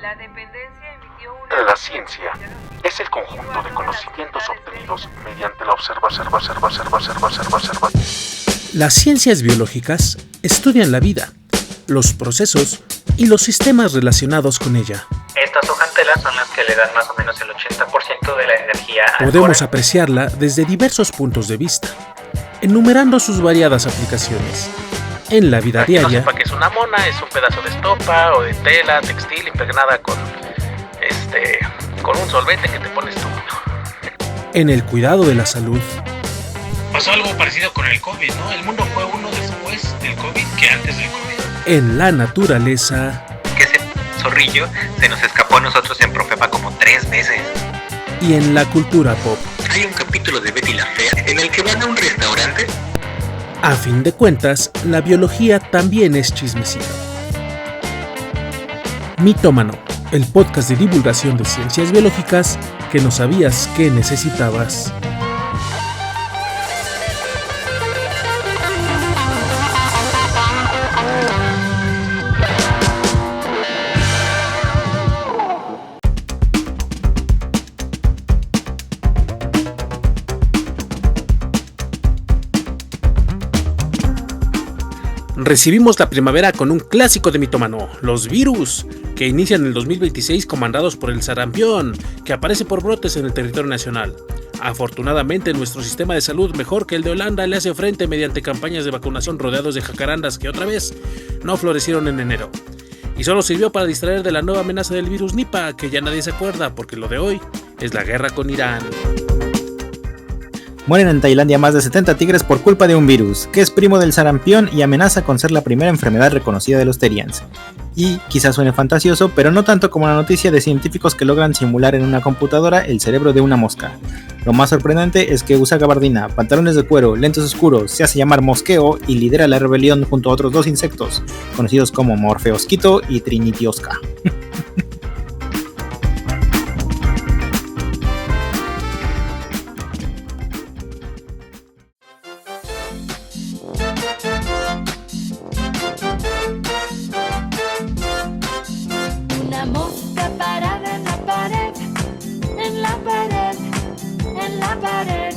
La dependencia emitió una... La ciencia es el conjunto de conocimientos obtenidos mediante la observación. Las ciencias biológicas estudian la vida, los procesos y los sistemas relacionados con ella. Estas hojantelas son las que le dan más o menos el 80% de la energía al Podemos core. apreciarla desde diversos puntos de vista, enumerando sus variadas aplicaciones. En la vida Para quien diaria, no sepa que es una mona, es un pedazo de estopa o de tela, textil impregnada con un solvente que te pones tú. en el cuidado de la salud, Pasó algo parecido con el COVID, ¿no? El mundo fue uno después del COVID que antes del COVID. en la naturaleza Que ese zorrillo se nos escapó a nosotros en Profepa como 3 veces. y en la cultura pop. Hay un capítulo de Betty la Fea en el que van a un restaurante. A fin de cuentas, la biología también es chismecito. Mitómano, el podcast de divulgación de ciencias biológicas que no sabías que necesitabas. Recibimos la primavera con un clásico de Mitómano, los virus, que inician el 2026 comandados por el sarampión, que aparece por brotes en el territorio nacional. Afortunadamente, nuestro sistema de salud, mejor que el de Holanda, le hace frente mediante campañas de vacunación rodeados de jacarandas que otra vez no florecieron en enero. Y solo sirvió para distraer de la nueva amenaza del virus Nipah, que ya nadie se acuerda, porque lo de hoy es la guerra con Irán. Mueren en Tailandia más de 70 tigres por culpa de un virus, que es primo del sarampión y amenaza con ser la primera enfermedad reconocida de los terians. Y quizás suene fantasioso, pero no tanto como la noticia de científicos que logran simular en una computadora el cerebro de una mosca. Lo más sorprendente es que usa gabardina, pantalones de cuero, lentes oscuros, se hace llamar Mosqueo y lidera la rebelión junto a otros 2 insectos, conocidos como Morfeosquito y Trinitiosca. Una mosca parada en la pared, en la pared, en la pared.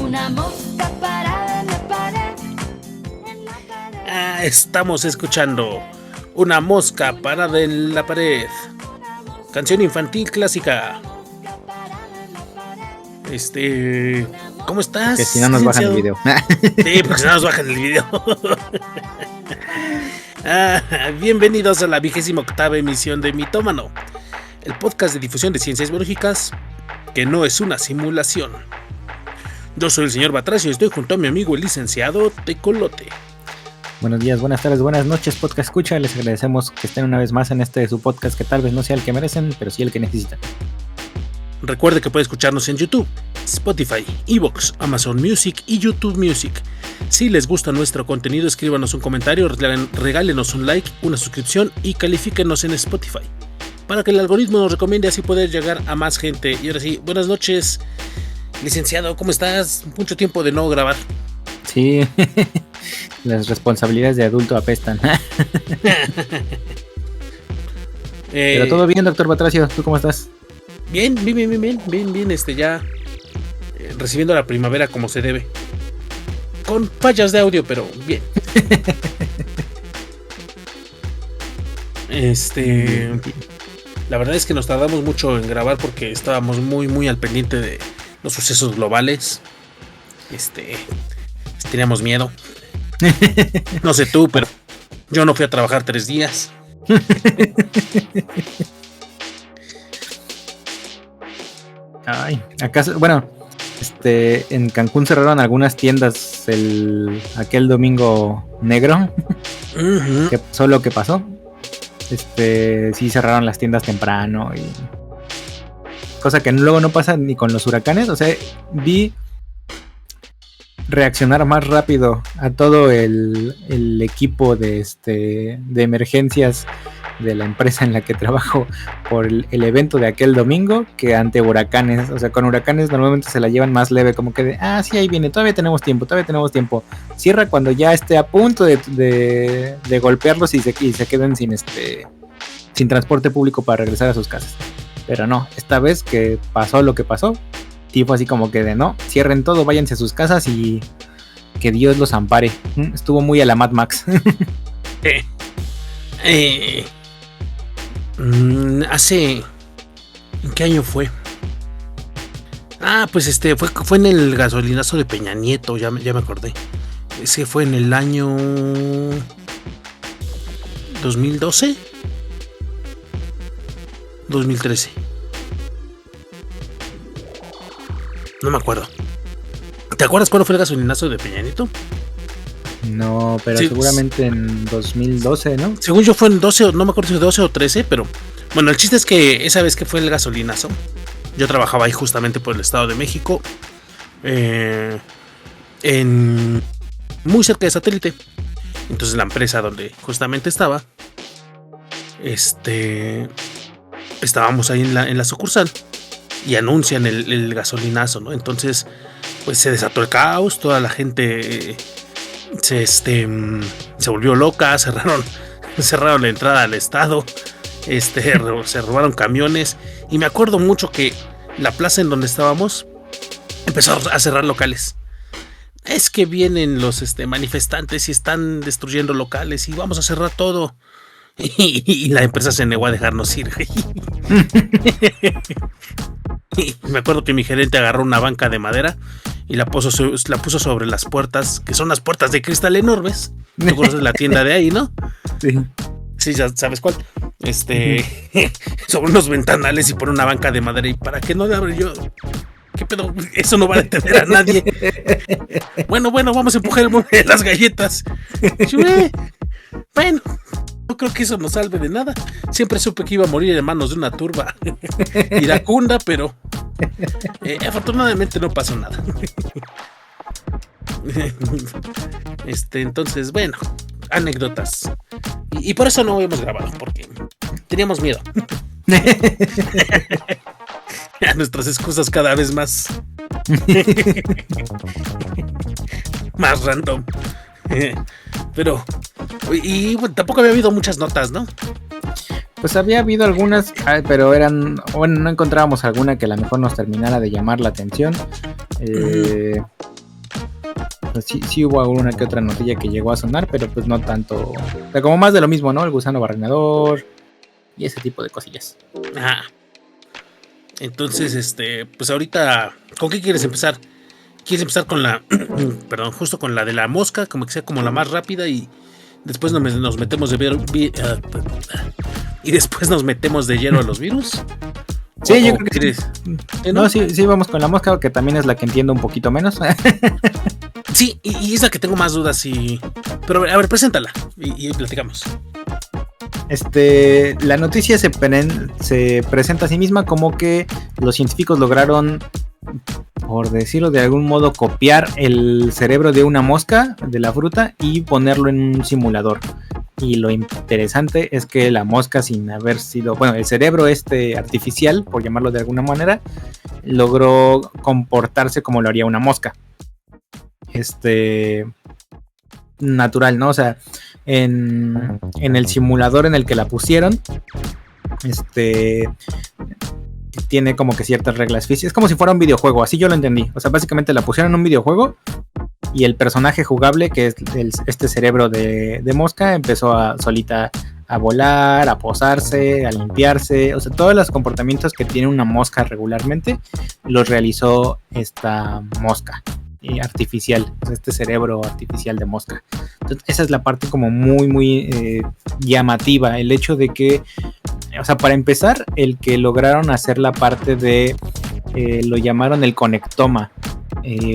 Una mosca parada en la pared, en la pared. Estamos escuchando Una mosca parada en la pared, canción infantil clásica. ¿Cómo estás? Que si no nos bajan el video. Sí, porque si no nos bajan el video. Bienvenidos a la 28ª emisión de Mitómano, el podcast de difusión de ciencias biológicas que no es una simulación. Yo soy el señor Batracio y estoy junto a mi amigo el licenciado Tecolote. Buenos días, buenas tardes, buenas noches, podcast escucha. Les agradecemos que estén una vez más en este su podcast que tal vez no sea el que merecen, pero sí el que necesitan. Recuerde que puede escucharnos en YouTube, Spotify, Evox, Amazon Music y YouTube Music. Si les gusta nuestro contenido, escríbanos un comentario, regálenos un like, una suscripción y califíquenos en Spotify para que el algoritmo nos recomiende así poder llegar a más gente. Y ahora sí, buenas noches, licenciado, ¿cómo estás? Mucho tiempo de no grabar. Sí, las responsabilidades de adulto apestan. Pero todo bien, doctor Batracio, ¿tú cómo estás? Bien, ya recibiendo la primavera como se debe. Con fallas de audio, pero bien. La verdad es que nos tardamos mucho en grabar porque estábamos muy al pendiente de los sucesos globales. Teníamos miedo. No sé tú, pero yo no fui a trabajar 3 días. Ay, acaso, bueno, en Cancún cerraron algunas tiendas aquel domingo negro. Uh-huh. ¿Qué pasó lo que pasó? Sí cerraron las tiendas temprano y cosa que luego no pasa ni con los huracanes. O sea, vi reaccionar más rápido a todo el equipo de emergencias de la empresa en la que trabajo por el evento de aquel domingo que ante huracanes. O sea, con huracanes normalmente se la llevan más leve, como que sí, ahí viene, todavía tenemos tiempo. Cierra cuando ya esté a punto de golpearlos y se queden sin transporte público para regresar a sus casas. Pero no, esta vez que pasó lo que pasó, tipo así como que de no, cierren todo, váyanse a sus casas y que Dios los ampare. Estuvo muy a la Mad Max. Hace... ¿En qué año fue? Pues fue en el gasolinazo de Peña Nieto, ya me acordé. Ese fue en el año 2012, 2013. No me acuerdo. ¿Te acuerdas cuándo fue el gasolinazo de Peña Nieto? No, pero sí, seguramente en 2012, ¿no? Según yo fue en 12, no me acuerdo si 12 o 13, pero bueno, el chiste es que esa vez que fue el gasolinazo, yo trabajaba ahí justamente por el Estado de México, muy cerca de Satélite. Entonces la empresa donde justamente estaba, estábamos ahí en la sucursal y anuncian el gasolinazo, ¿no? Entonces pues se desató el caos, toda la gente se volvió loca, cerraron la entrada al estado, se robaron camiones, y me acuerdo mucho que la plaza en donde estábamos empezó a cerrar locales. Es que vienen los manifestantes y están destruyendo locales y vamos a cerrar todo. Y la empresa se negó a dejarnos ir. Y me acuerdo que mi gerente agarró una banca de madera y la puso sobre las puertas, que son las puertas de cristal enormes. Tú conoces la tienda de ahí, ¿no? Sí, ya sabes cuál. Sobre unos ventanales y pone una banca de madera. Y para que no le abra, yo... ¿Qué pedo? Eso no va a detener a nadie. Bueno, vamos a empujar las galletas. Bueno, no creo que eso nos salve de nada. Siempre supe que iba a morir en manos de una turba iracunda, pero afortunadamente no pasó nada. Entonces, bueno, anécdotas. Y por eso no hemos grabado, porque teníamos miedo. A nuestras excusas cada vez más random. Pero bueno, tampoco había habido muchas notas, ¿no? Pues había habido algunas, pero no encontrábamos alguna que a lo mejor nos terminara de llamar la atención. Pues sí hubo alguna que otra notilla que llegó a sonar, pero pues no tanto. O sea, como más de lo mismo, ¿no? El gusano barrenador y ese tipo de cosillas. Ajá. Entonces, pues ahorita, ¿con qué quieres empezar? ¿Quieres empezar con la, justo con la de la mosca, como que sea como la más rápida, y después nos metemos y después nos metemos de lleno a los virus? Sí, yo creo que sí. No, sí, vamos con la mosca, porque también es la que entiendo un poquito menos. Sí, y es la que tengo más dudas, pero a ver, preséntala y platicamos. La noticia se presenta a sí misma como que los científicos lograron, por decirlo de algún modo, copiar el cerebro de una mosca de la fruta y ponerlo en un simulador. Y lo interesante es que la mosca, sin haber sido, bueno, el cerebro artificial, por llamarlo de alguna manera, logró comportarse como lo haría una mosca. Natural, ¿no? O sea, en el simulador en el que la pusieron, tiene como que ciertas reglas físicas. Es como si fuera un videojuego, así yo lo entendí. O sea, básicamente la pusieron en un videojuego y el personaje jugable, que es este cerebro de mosca, empezó solita a volar, a posarse, a limpiarse. O sea, todos los comportamientos que tiene una mosca regularmente los realizó esta mosca artificial, este cerebro artificial de mosca. Entonces, esa es la parte como muy, muy llamativa, el hecho de que, o sea, para empezar, el que lograron hacer la parte de, lo llamaron el conectoma,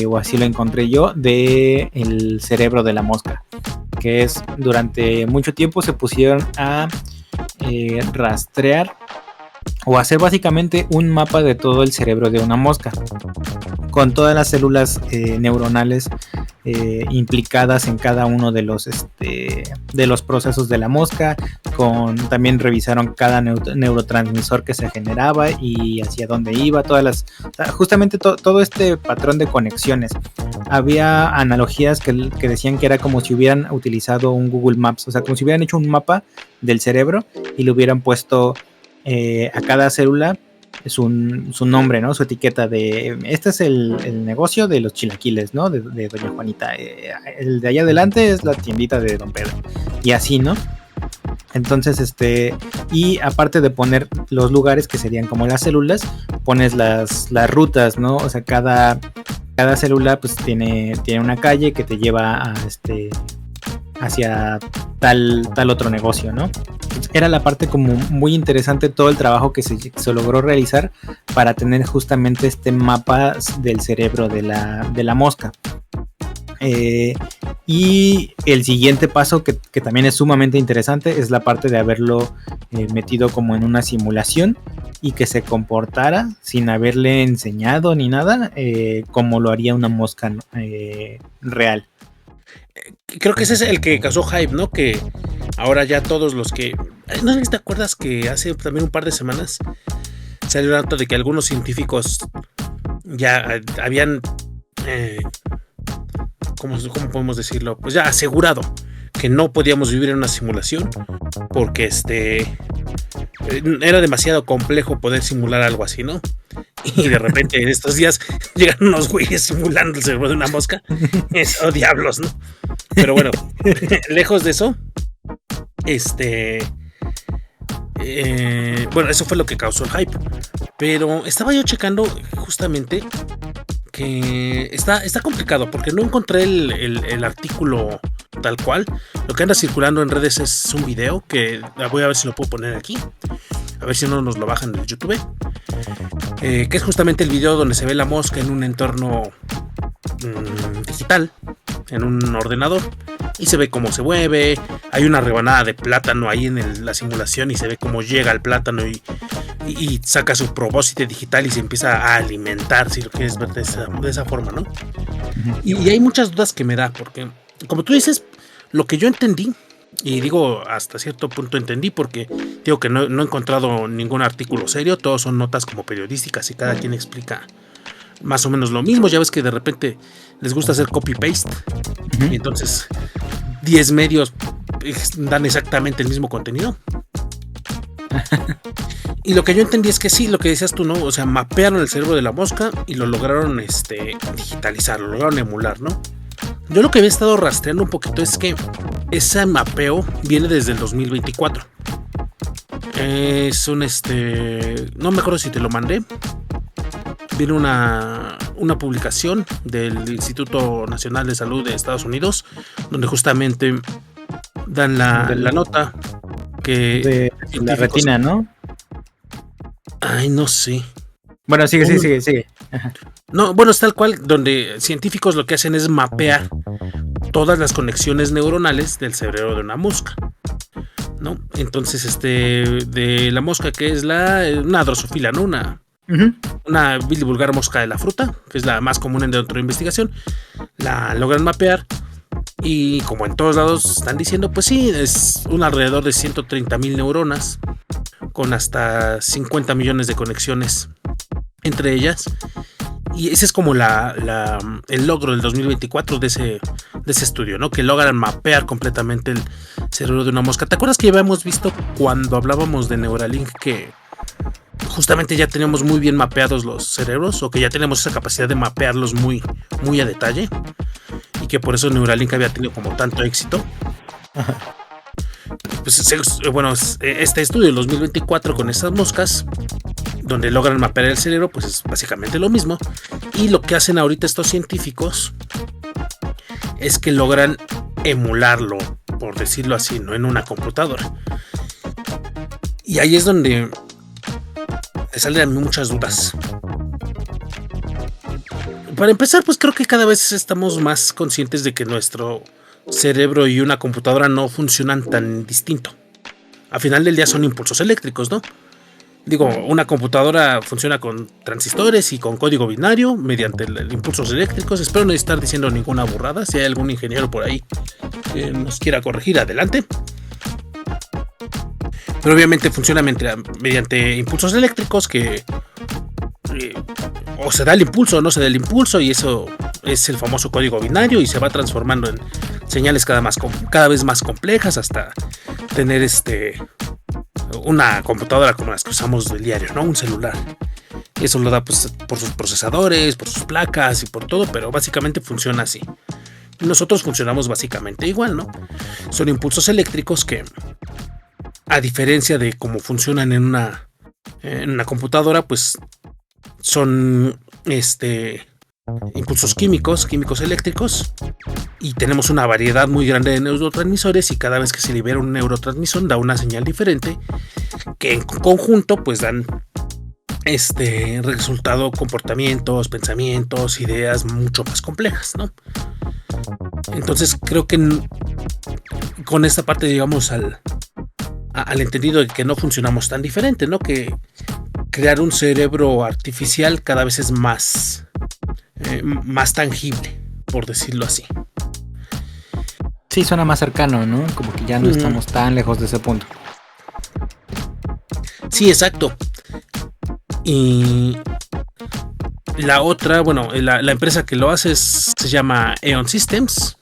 o así lo encontré yo, de el cerebro de la mosca, que es, durante mucho tiempo se pusieron a rastrear o hacer básicamente un mapa de todo el cerebro de una mosca, con todas las células neuronales implicadas en cada uno de los procesos de la mosca. También revisaron cada neurotransmisor que se generaba y hacia dónde iba, justamente todo este patrón de conexiones. Había analogías que decían que era como si hubieran utilizado un Google Maps, o sea, como si hubieran hecho un mapa del cerebro y le hubieran puesto a cada célula su nombre, ¿no? Su etiqueta de este es el negocio de los chilaquiles, ¿no? De doña Juanita. El de allá adelante es la tiendita de don Pedro. Y así, ¿no? Entonces, y aparte de poner los lugares que serían como las células, pones las rutas, ¿no? O sea, cada célula pues tiene una calle que te lleva hacia tal otro negocio, ¿no? Era la parte como muy interesante, todo el trabajo que se logró realizar para tener justamente este mapa del cerebro de la mosca. Y el siguiente paso que también es sumamente interesante es la parte de haberlo metido como en una simulación y que se comportara sin haberle enseñado ni nada como lo haría una mosca real. Creo que ese es el que causó hype, ¿no? Que ahora ya todos los que... No sé si te acuerdas que hace también un par de semanas salió el dato de que algunos científicos ya habían... ¿Cómo podemos decirlo? Pues ya asegurado que no podíamos vivir en una simulación porque era demasiado complejo poder simular algo así, ¿no? Y de repente en estos días llegan unos güeyes simulando el cerebro de una mosca. Eso, diablos, ¿no? Pero bueno, lejos de eso, bueno, eso fue lo que causó el hype. Pero estaba yo checando justamente que está complicado porque no encontré el artículo tal cual. Lo que anda circulando en redes es un video que voy a ver si lo puedo poner aquí, a ver si no nos lo bajan del YouTube, que es justamente el video donde se ve la mosca en un entorno digital, en un ordenador, y se ve cómo se mueve. Hay una rebanada de plátano ahí en la simulación y se ve cómo llega el plátano y saca su probóscite digital y se empieza a alimentar, si lo quieres ver de esa forma, ¿no? Y hay muchas dudas que me da, porque como tú dices, lo que yo entendí, y digo hasta cierto punto entendí porque digo que no he encontrado ningún artículo serio, todos son notas como periodísticas y cada quien explica más o menos lo mismo. Ya ves que de repente les gusta hacer copy-paste y entonces 10 medios dan exactamente el mismo contenido. Y lo que yo entendí es que sí, lo que decías tú, ¿no? O sea, mapearon el cerebro de la mosca y lo lograron digitalizar, lo lograron emular, ¿no? Yo lo que había estado rastreando un poquito es que ese mapeo viene desde el 2024. Es un no me acuerdo si te lo mandé. Viene una publicación del Instituto Nacional de Salud de Estados Unidos, donde justamente dan la nota que... De la retina, ¿no? Ay, no sé. Bueno, sigue. Ajá. No, bueno, es tal cual, donde científicos lo que hacen es mapear todas las conexiones neuronales del cerebro de una mosca, ¿no? Entonces, de la mosca que es una drosófila, ¿no? Una vil y vulgar mosca de la fruta, que es la más común dentro de investigación, la logran mapear y como en todos lados están diciendo, pues sí, es un alrededor de 130,000 neuronas con hasta 50 millones de conexiones entre ellas. Y ese es como el logro del 2024 de ese estudio, ¿no? Que logran mapear completamente el cerebro de una mosca. ¿Te acuerdas que ya habíamos visto cuando hablábamos de Neuralink que justamente ya teníamos muy bien mapeados los cerebros, o que ya tenemos esa capacidad de mapearlos muy, muy a detalle, y que por eso Neuralink había tenido como tanto éxito? Pues, bueno, este estudio del 2024 con estas moscas, donde logran mapear el cerebro, pues es básicamente lo mismo. Y lo que hacen ahorita estos científicos es que logran emularlo, por decirlo así, no en una computadora. Y ahí es donde me salen a mí muchas dudas. Para empezar, pues creo que cada vez estamos más conscientes de que nuestro cerebro y una computadora no funcionan tan distinto. Al final del día son impulsos eléctricos, ¿no? una computadora funciona con transistores y con código binario mediante impulsos eléctricos. Espero no estar diciendo ninguna burrada. Si hay algún ingeniero por ahí que nos quiera corregir, adelante. Pero obviamente funciona mediante impulsos eléctricos que o se da el impulso o no se da el impulso, y eso es el famoso código binario, y se va transformando en señales cada vez más complejas hasta tener una computadora como las que usamos del diario, ¿no? Un celular. Eso lo da pues por sus procesadores, por sus placas y por todo, pero básicamente funciona así. Nosotros funcionamos básicamente igual, ¿no? Son impulsos eléctricos que, a diferencia de cómo funcionan en una computadora, pues son impulsos químicos eléctricos, y tenemos una variedad muy grande de neurotransmisores, y cada vez que se libera un neurotransmisor da una señal diferente que en conjunto pues dan resultado comportamientos, pensamientos, ideas mucho más complejas, ¿no? Entonces creo que con esta parte llegamos al entendido de que no funcionamos tan diferente, ¿no? Que crear un cerebro artificial cada vez es más tangible, por decirlo así. Sí, suena más cercano, ¿no? Como que ya no estamos tan lejos de ese punto. Sí, exacto. Y la otra, bueno, la empresa que lo hace se llama Eon Systems.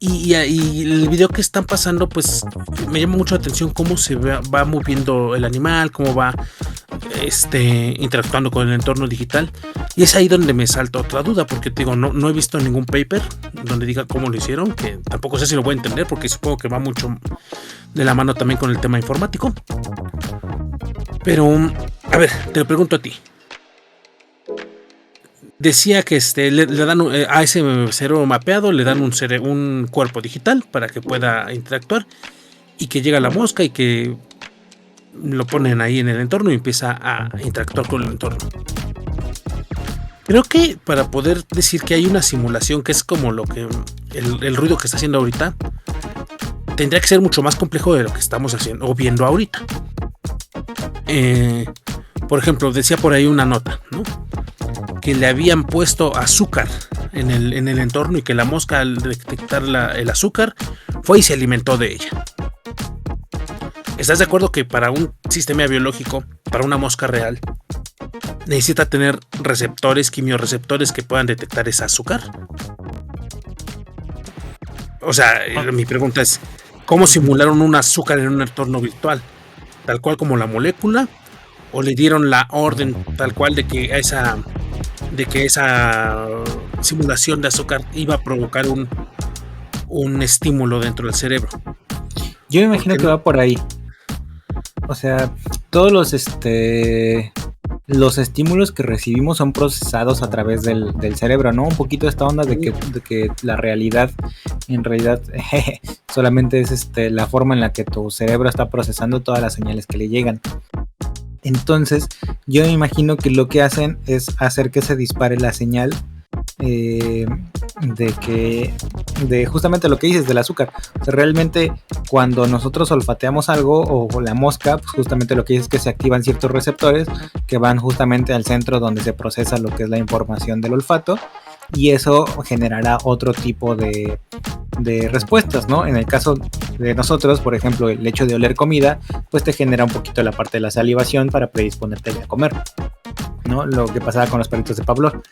Y el video que están pasando, pues me llama mucho la atención cómo se va moviendo el animal, cómo va interactuando con el entorno digital. Y es ahí donde me salta otra duda, porque te digo, no he visto ningún paper donde diga cómo lo hicieron, que tampoco sé si lo voy a entender, porque supongo que va mucho de la mano también con el tema informático. Pero, a ver, te lo pregunto a ti. Decía que le dan a ese cerebro mapeado, le dan un cuerpo digital para que pueda interactuar, y que llega la mosca y que lo ponen ahí en el entorno y empieza a interactuar con el entorno. Creo que para poder decir que hay una simulación, que es como lo que el ruido que está haciendo ahorita, tendría que ser mucho más complejo de lo que estamos haciendo o viendo ahorita. Por ejemplo, decía por ahí una nota, ¿no? Que le habían puesto azúcar en el entorno, y que la mosca, al detectar el azúcar, fue y se alimentó de ella. ¿Estás de acuerdo que para un sistema biológico, para una mosca real, necesita tener quimiorreceptores que puedan detectar ese azúcar? O sea, mi pregunta es, ¿cómo simularon un azúcar en un entorno virtual? ¿Tal cual como la molécula? ¿O le dieron la orden tal cual de que esa simulación de azúcar iba a provocar un estímulo dentro del cerebro? Yo me imagino que va por ahí. O sea, todos los estímulos que recibimos son procesados a través del cerebro, ¿no? Un poquito esta onda de que la realidad, en realidad, solamente es la forma en la que tu cerebro está procesando todas las señales que le llegan. Entonces, yo me imagino que lo que hacen es hacer que se dispare la señal de justamente lo que dices del azúcar. O sea, realmente cuando nosotros olfateamos algo, o la mosca, pues justamente lo que dices es que se activan ciertos receptores que van justamente al centro donde se procesa lo que es la información del olfato, y eso generará otro tipo de respuestas, ¿no? En el caso de nosotros, por ejemplo, el hecho de oler comida, pues te genera un poquito la parte de la salivación para predisponerte a comer, ¿no? Lo que pasaba con los perritos de Pavlov.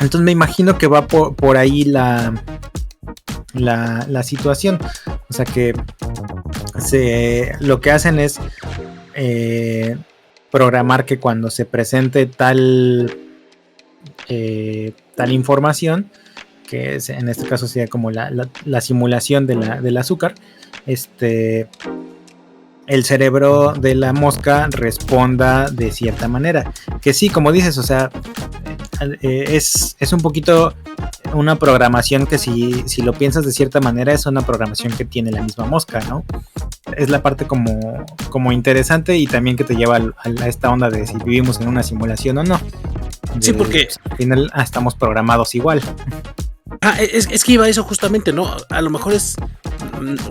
Entonces me imagino que va por ahí la situación. O sea que lo que hacen es programar que cuando se presente tal información, que es, en este caso sería como la simulación del azúcar, el cerebro de la mosca responda de cierta manera. Que sí, como dices, o sea, es un poquito una programación que si lo piensas de cierta manera, es una programación que tiene la misma mosca, ¿no? Es la parte como interesante, y también que te lleva a esta onda de si vivimos en una simulación o no. Sí, porque pues, al final estamos programados igual. Es que iba a eso justamente, ¿no? A lo mejor es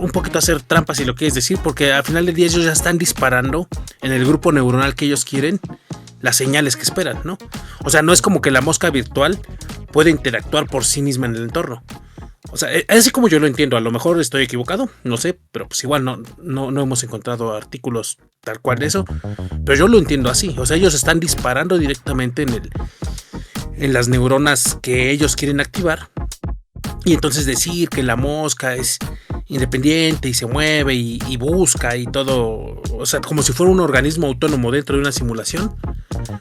un poquito hacer trampas, si lo quieres decir, porque al final del día ellos ya están disparando en el grupo neuronal que ellos quieren las señales que esperan, ¿no? O sea, no es como que la mosca virtual puede interactuar por sí misma en el entorno. O sea, así como yo lo entiendo, a lo mejor estoy equivocado, no sé, pero pues igual no hemos encontrado artículos tal cual de eso, pero yo lo entiendo así. O sea, ellos están disparando directamente en las neuronas que ellos quieren activar, y entonces decir que la mosca es independiente y se mueve y busca y todo, o sea, como si fuera un organismo autónomo dentro de una simulación,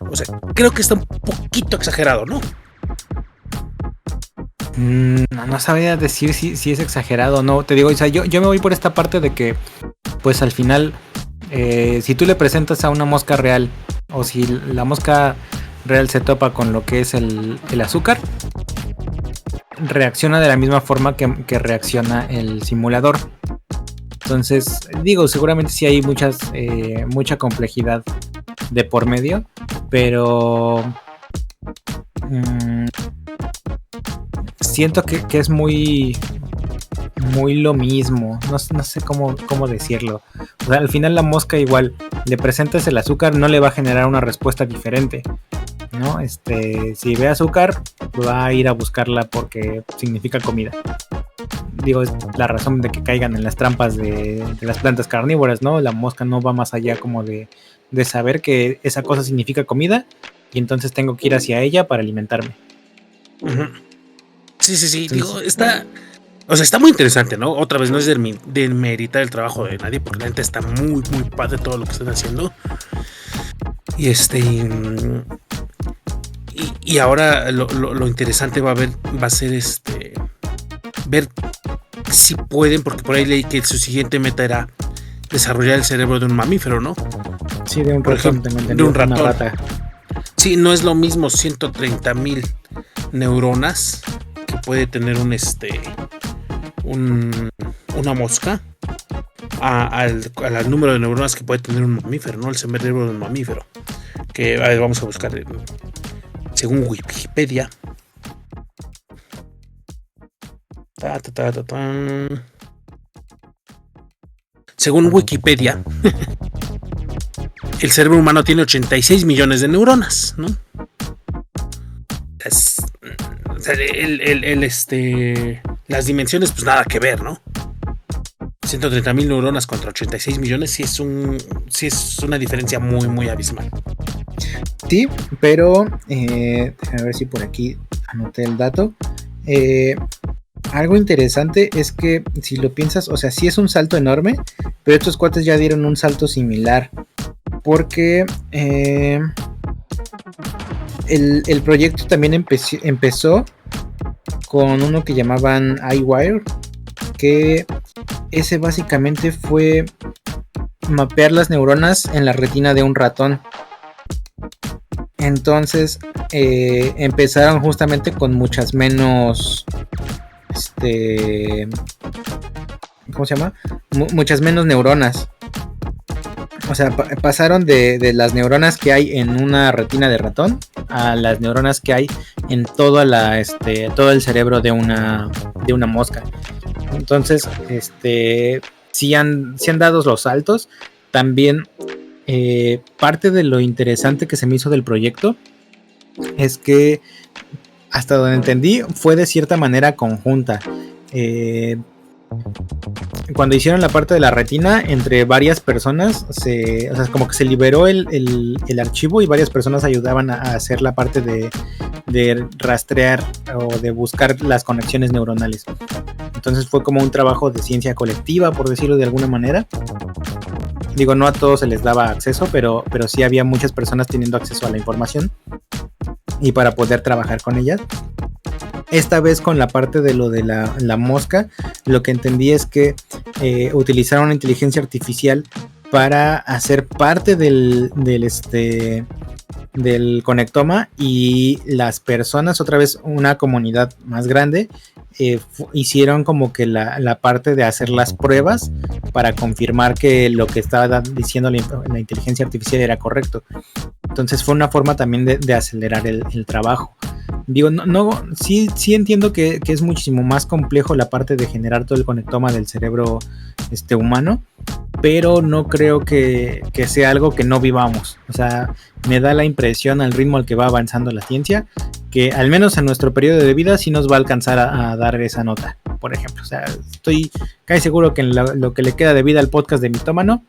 o sea, creo que está un poquito exagerado, ¿no? No sabría decir si es exagerado o no. Te digo, o sea, yo me voy por esta parte de que, pues al final, si tú le presentas a una mosca real, o si la mosca real se topa con lo que es el azúcar, reacciona de la misma forma que reacciona el simulador. Entonces, digo, seguramente sí hay mucha complejidad de por medio, pero siento que es muy lo mismo. No sé cómo decirlo. O sea, al final la mosca igual le presentas el azúcar, no le va a generar una respuesta diferente, ¿no? Si ve azúcar, va a ir a buscarla porque significa comida. Digo, es la razón de que caigan en las trampas de las plantas carnívoras, ¿no? La mosca no va más allá como de saber que esa cosa significa comida y entonces tengo que ir hacia ella para alimentarme. Uh-huh. Sí, entonces, digo, está muy interesante, ¿no? Otra vez no es demeritar el trabajo de nadie, porque la gente está muy, muy padre todo lo que están haciendo. Y ahora lo interesante va a ser ver si pueden, porque por ahí leí que su siguiente meta era desarrollar el cerebro de un mamífero, ¿no? Sí, de un ratón. De un ratón. Una rata. Sí, no es lo mismo 130,000 neuronas que puede tener una mosca al número de neuronas que puede tener un mamífero, ¿no? El cerebro de un mamífero. Que a ver, vamos a buscar según Wikipedia. Según Wikipedia, el cerebro humano tiene 86 millones de neuronas, ¿no? Las dimensiones, pues nada que ver, ¿no? 130,000 neuronas contra 86 millones sí es una diferencia muy, muy abismal. Sí, pero déjame ver si por aquí anoté el dato. Algo interesante es que si lo piensas, o sea, sí es un salto enorme, pero estos cuates ya dieron un salto similar, porque el proyecto también empezó con uno que llamaban EyeWire, que ese básicamente fue mapear las neuronas en la retina de un ratón. Entonces empezaron justamente con muchas menos ¿cómo se llama? Muchas menos neuronas. O sea, pasaron de las neuronas que hay en una retina de ratón a las neuronas que hay en todo el cerebro de una mosca. Entonces, sí han dado los saltos. También parte de lo interesante que se me hizo del proyecto es que, hasta donde entendí, fue de cierta manera conjunta. Cuando hicieron la parte de la retina, entre varias personas, o sea, como que se liberó el archivo y varias personas ayudaban a hacer la parte de rastrear o de buscar las conexiones neuronales. Entonces fue como un trabajo de ciencia colectiva, por decirlo de alguna manera. Digo, no a todos se les daba acceso, pero sí había muchas personas teniendo acceso a la información y para poder trabajar con ellas. Esta vez con la parte de lo de la mosca, lo que entendí es que utilizaron una inteligencia artificial para hacer parte del conectoma, y las personas, otra vez una comunidad más grande, hicieron como que la parte de hacer las pruebas para confirmar que lo que estaba diciendo la inteligencia artificial era correcto. Entonces fue una forma también de acelerar el trabajo. Digo, sí entiendo que es muchísimo más complejo la parte de generar todo el conectoma del cerebro humano, pero no creo que sea algo que no vivamos. O sea, me da la impresión al ritmo al que va avanzando la ciencia, que al menos en nuestro periodo de vida sí nos va a alcanzar a dar esa nota, por ejemplo. O sea, estoy casi seguro que en lo que le queda de vida al podcast de Mitómano,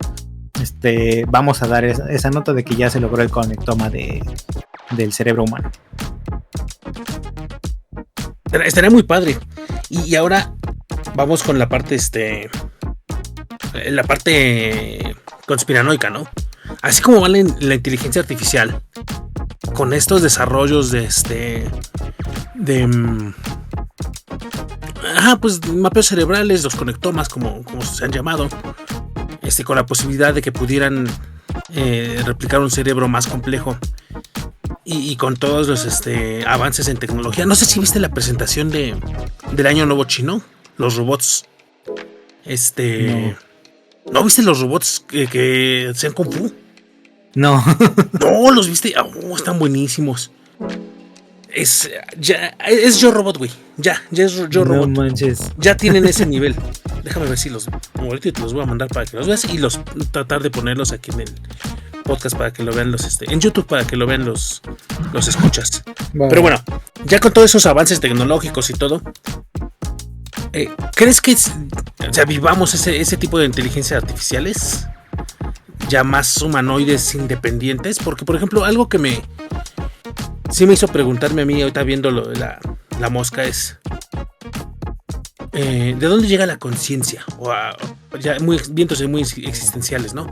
vamos a dar esa nota de que ya se logró el conectoma del cerebro humano. Estaría muy padre. Y ahora vamos con la parte la parte conspiranoica, ¿no? Así como va la inteligencia artificial con estos desarrollos pues mapeos cerebrales, los conectomas como se han llamado, con la posibilidad de que pudieran replicar un cerebro más complejo. Y con todos los avances en tecnología. No sé si viste la presentación del Año Nuevo Chino. Los robots. ¿No viste los robots que hacían Kung Fu? No. No, los viste. Están buenísimos. Es Yo Robot, güey. Ya es Yo Robot. No manches. Ya tienen ese nivel. Déjame ver si ahorita te los voy a mandar para que los veas y tratar de ponerlos aquí en el podcast para que lo vean en YouTube, para que lo vean los escuchas. Vale. Pero bueno, ya con todos esos avances tecnológicos y todo, ¿crees que vivamos ese tipo de inteligencias artificiales ya más humanoides independientes? Porque, por ejemplo, algo que sí me hizo preguntarme a mí ahorita viendo lo de la mosca es ¿de dónde llega la conciencia? Ya vientos muy existenciales, ¿no?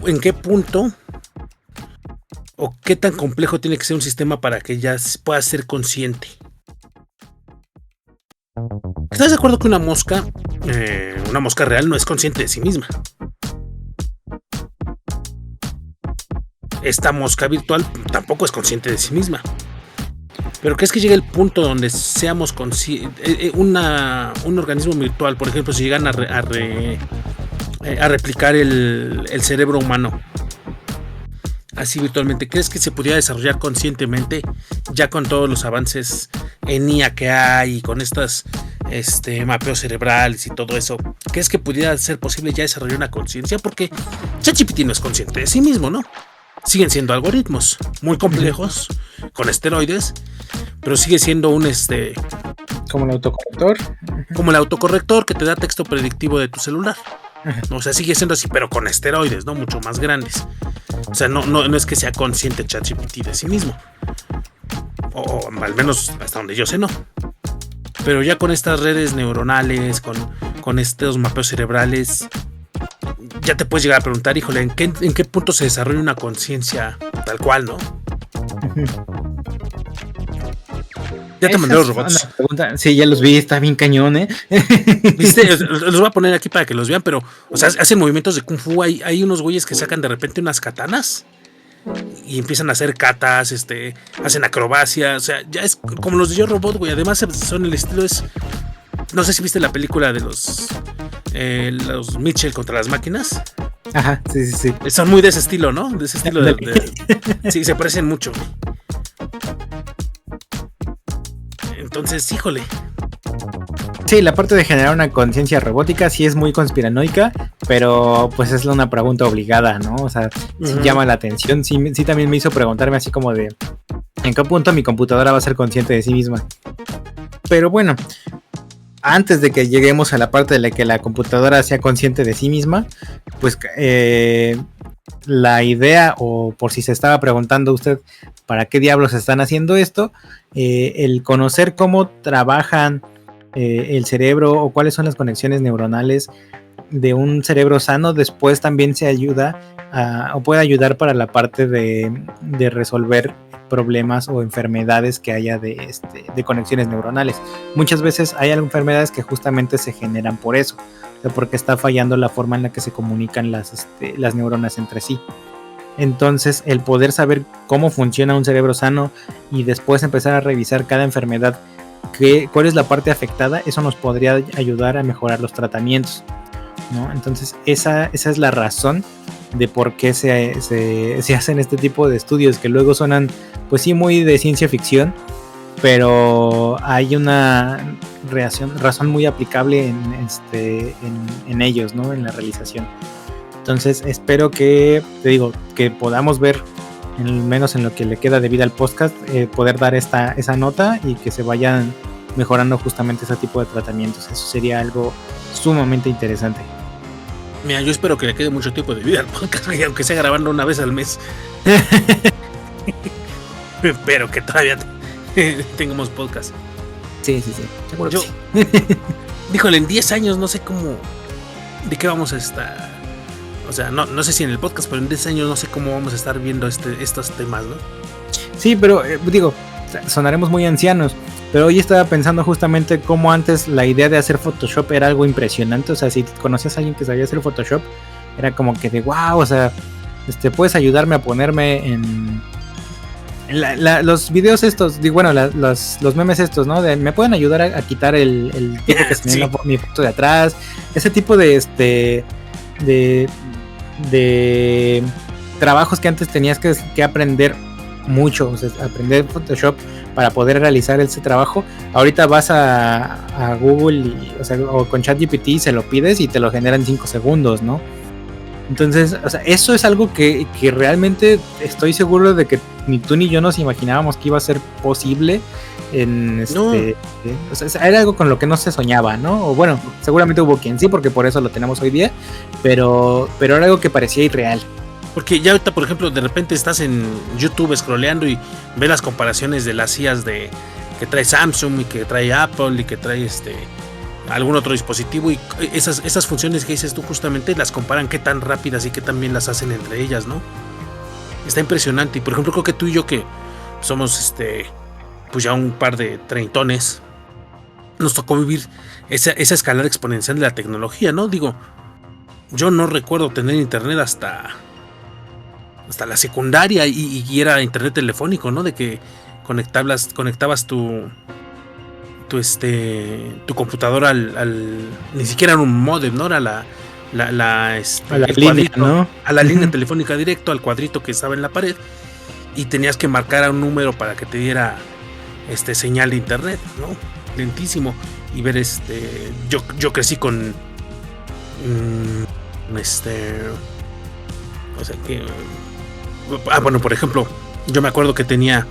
¿En qué punto o qué tan complejo tiene que ser un sistema para que ya pueda ser consciente? ¿Estás de acuerdo que una mosca real no es consciente de sí misma? Esta mosca virtual tampoco es consciente de sí misma. Pero ¿crees que llegue el punto donde seamos conscientes? Un organismo virtual, por ejemplo, si llegan a replicar el cerebro humano así virtualmente, ¿crees que se pudiera desarrollar conscientemente ya con todos los avances en IA que hay y con estas mapeos cerebrales y todo eso? ¿Crees que pudiera ser posible ya desarrollar una conciencia? Porque ChatGPT no es consciente de sí mismo, ¿no? Siguen siendo algoritmos muy complejos con esteroides, pero sigue siendo como el autocorrector. Como el autocorrector que te da texto predictivo de tu celular. O sea, sigue siendo así, pero con esteroides, ¿no? Mucho más grandes. O sea, no es que sea consciente ChatGPT de sí mismo. O al menos hasta donde yo sé, no. Pero ya con estas redes neuronales, con estos mapeos cerebrales, ya te puedes llegar a preguntar, híjole, ¿en qué punto se desarrolla una conciencia tal cual, no? Ya te mandé los robots. Sí, ya los vi, está bien cañón, ¿eh? ¿Viste? Los voy a poner aquí para que los vean, pero, o sea, hacen movimientos de Kung Fu. Hay unos güeyes que sacan de repente unas katanas y empiezan a hacer katas, hacen acrobacia. O sea, ya es como los de Yo Robot, güey. Además, son el estilo no sé si viste la película de los Mitchell contra las máquinas. Ajá, sí. Son muy de ese estilo, ¿no? De ese estilo sí, se parecen mucho. Entonces, híjole. Sí, la parte de generar una conciencia robótica sí es muy conspiranoica, pero pues es una pregunta obligada, ¿no? O sea, sí llama la atención. Sí también me hizo preguntarme así como de ¿en qué punto mi computadora va a ser consciente de sí misma? Pero bueno, antes de que lleguemos a la parte de la que la computadora sea consciente de sí misma, pues la idea, o por si se estaba preguntando usted para qué diablos están haciendo esto, el conocer cómo trabajan el cerebro o cuáles son las conexiones neuronales de un cerebro sano, después también se ayuda o puede ayudar para la parte de resolver problemas o enfermedades que haya de conexiones neuronales. Muchas veces hay enfermedades que justamente se generan por eso, porque está fallando la forma en la que se comunican las neuronas entre sí. Entonces, el poder saber cómo funciona un cerebro sano y después empezar a revisar cada enfermedad, cuál es la parte afectada, eso nos podría ayudar a mejorar los tratamientos, ¿no? Entonces, esa es la razón de por qué se hacen este tipo de estudios, que luego suenan, pues sí, muy de ciencia ficción, pero hay una razón muy aplicable en ellos, ¿no? En la realización. Entonces espero que, te digo, que podamos ver, al menos en lo que le queda de vida al podcast, poder dar esa nota y que se vayan mejorando justamente ese tipo de tratamientos. Eso sería algo sumamente interesante. Mira, yo espero que le quede mucho tiempo de vida al podcast, aunque sea grabando una vez al mes. Pero que todavía tengamos podcast. Sí. Seguro yo, sí. Híjole, en 10 años no sé cómo, de qué vamos a estar. O sea, no sé si en el podcast, pero en 10 años no sé cómo vamos a estar viendo estos temas, ¿no? Sí, pero digo, sonaremos muy ancianos, pero hoy estaba pensando justamente cómo antes la idea de hacer Photoshop era algo impresionante. O sea, si conocías a alguien que sabía hacer Photoshop, era como que de wow, o sea, puedes ayudarme a ponerme en los videos estos, digo, bueno, los memes estos, ¿no? Me pueden ayudar a quitar el tipo que se me mi foto de atrás, ese tipo de trabajos que antes tenías que aprender mucho, o sea, aprender Photoshop para poder realizar ese trabajo. Ahorita vas a Google o con ChatGPT se lo pides y te lo genera en 5 segundos, ¿no? Entonces, o sea, eso es algo que realmente estoy seguro de que ni tú ni yo nos imaginábamos que iba a ser posible no. O sea, era algo con lo que no se soñaba, ¿no? O bueno, seguramente hubo quien sí, porque por eso lo tenemos hoy día, pero era algo que parecía irreal. Porque ya ahorita, por ejemplo, de repente estás en YouTube scrolleando y ves las comparaciones de las IAs que trae Samsung y que trae Apple y que trae algún otro dispositivo, y esas funciones que dices tú justamente las comparan qué tan rápidas y qué tan bien las hacen entre ellas, ¿no? Está impresionante. Y por ejemplo, creo que tú y yo, que somos pues ya un par de treintones, nos tocó vivir esa escalada exponencial de la tecnología, ¿no? Digo, yo no recuerdo tener internet hasta la secundaria, y era internet telefónico, ¿no? De que conectabas tu computadora ni siquiera era un modem, ¿no? Era a la línea, cuadrito, ¿no? A la línea telefónica directo, al cuadrito que estaba en la pared, y tenías que marcar a un número para que te diera señal de internet, ¿no? Lentísimo. Y ver yo crecí con o sea que bueno, por ejemplo, yo me acuerdo que tenía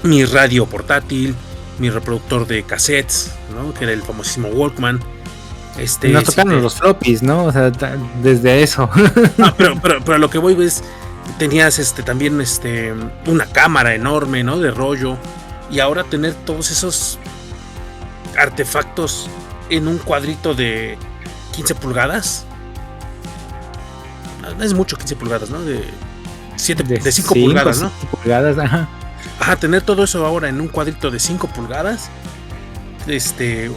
mi radio portátil, mi reproductor de cassettes, ¿no? Que era el famosísimo Walkman. Nos tocaron los floppies, ¿no? O sea, desde eso. No, pero a lo que voy es, tenías también una cámara enorme, ¿no? De rollo. Y ahora tener todos esos artefactos en un cuadrito de 15 pulgadas. No es mucho 15 pulgadas, ¿no? De 5 pulgadas, ¿no? 5 pulgadas, ajá. Ajá, tener todo eso ahora en un cuadrito de 5 pulgadas.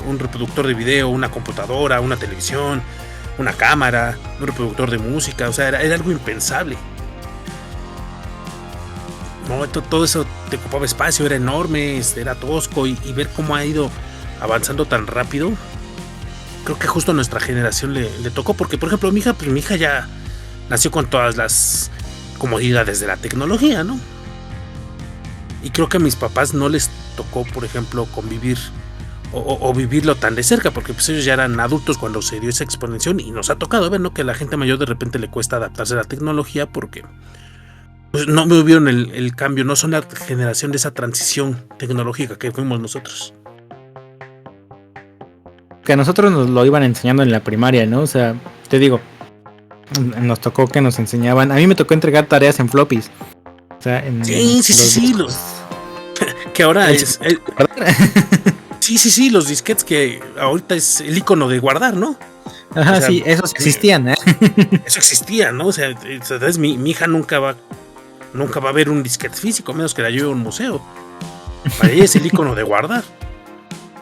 Un reproductor de video, una computadora, una televisión, una cámara, un reproductor de música. O sea, era algo impensable. No, todo eso te ocupaba espacio, era enorme, era tosco, y ver cómo ha ido avanzando tan rápido. Creo que justo a nuestra generación le tocó, porque por ejemplo mi hija ya nació con todas las comodidades de la tecnología, ¿no? Y creo que a mis papás no les tocó, por ejemplo, convivir o vivirlo tan de cerca, porque pues ellos ya eran adultos cuando se dio esa exponenciación, y nos ha tocado ver, ¿no? Que a la gente mayor de repente le cuesta adaptarse a la tecnología porque pues no vieron el cambio, no son la generación de esa transición tecnológica que fuimos nosotros. Que a nosotros nos lo iban enseñando en la primaria, ¿no? O sea, te digo, nos tocó que nos enseñaban. A mí me tocó entregar tareas en floppies. O sea, sí, los que ahora sí, los disquetes, que ahorita es el icono de guardar, ¿no? Ajá, o sea, sí, esos existían, ¿eh? Eso existía, ¿no? O sea, mi hija nunca va a ver un disquete físico, a menos que la lleve a un museo. Para ella es el icono de guardar.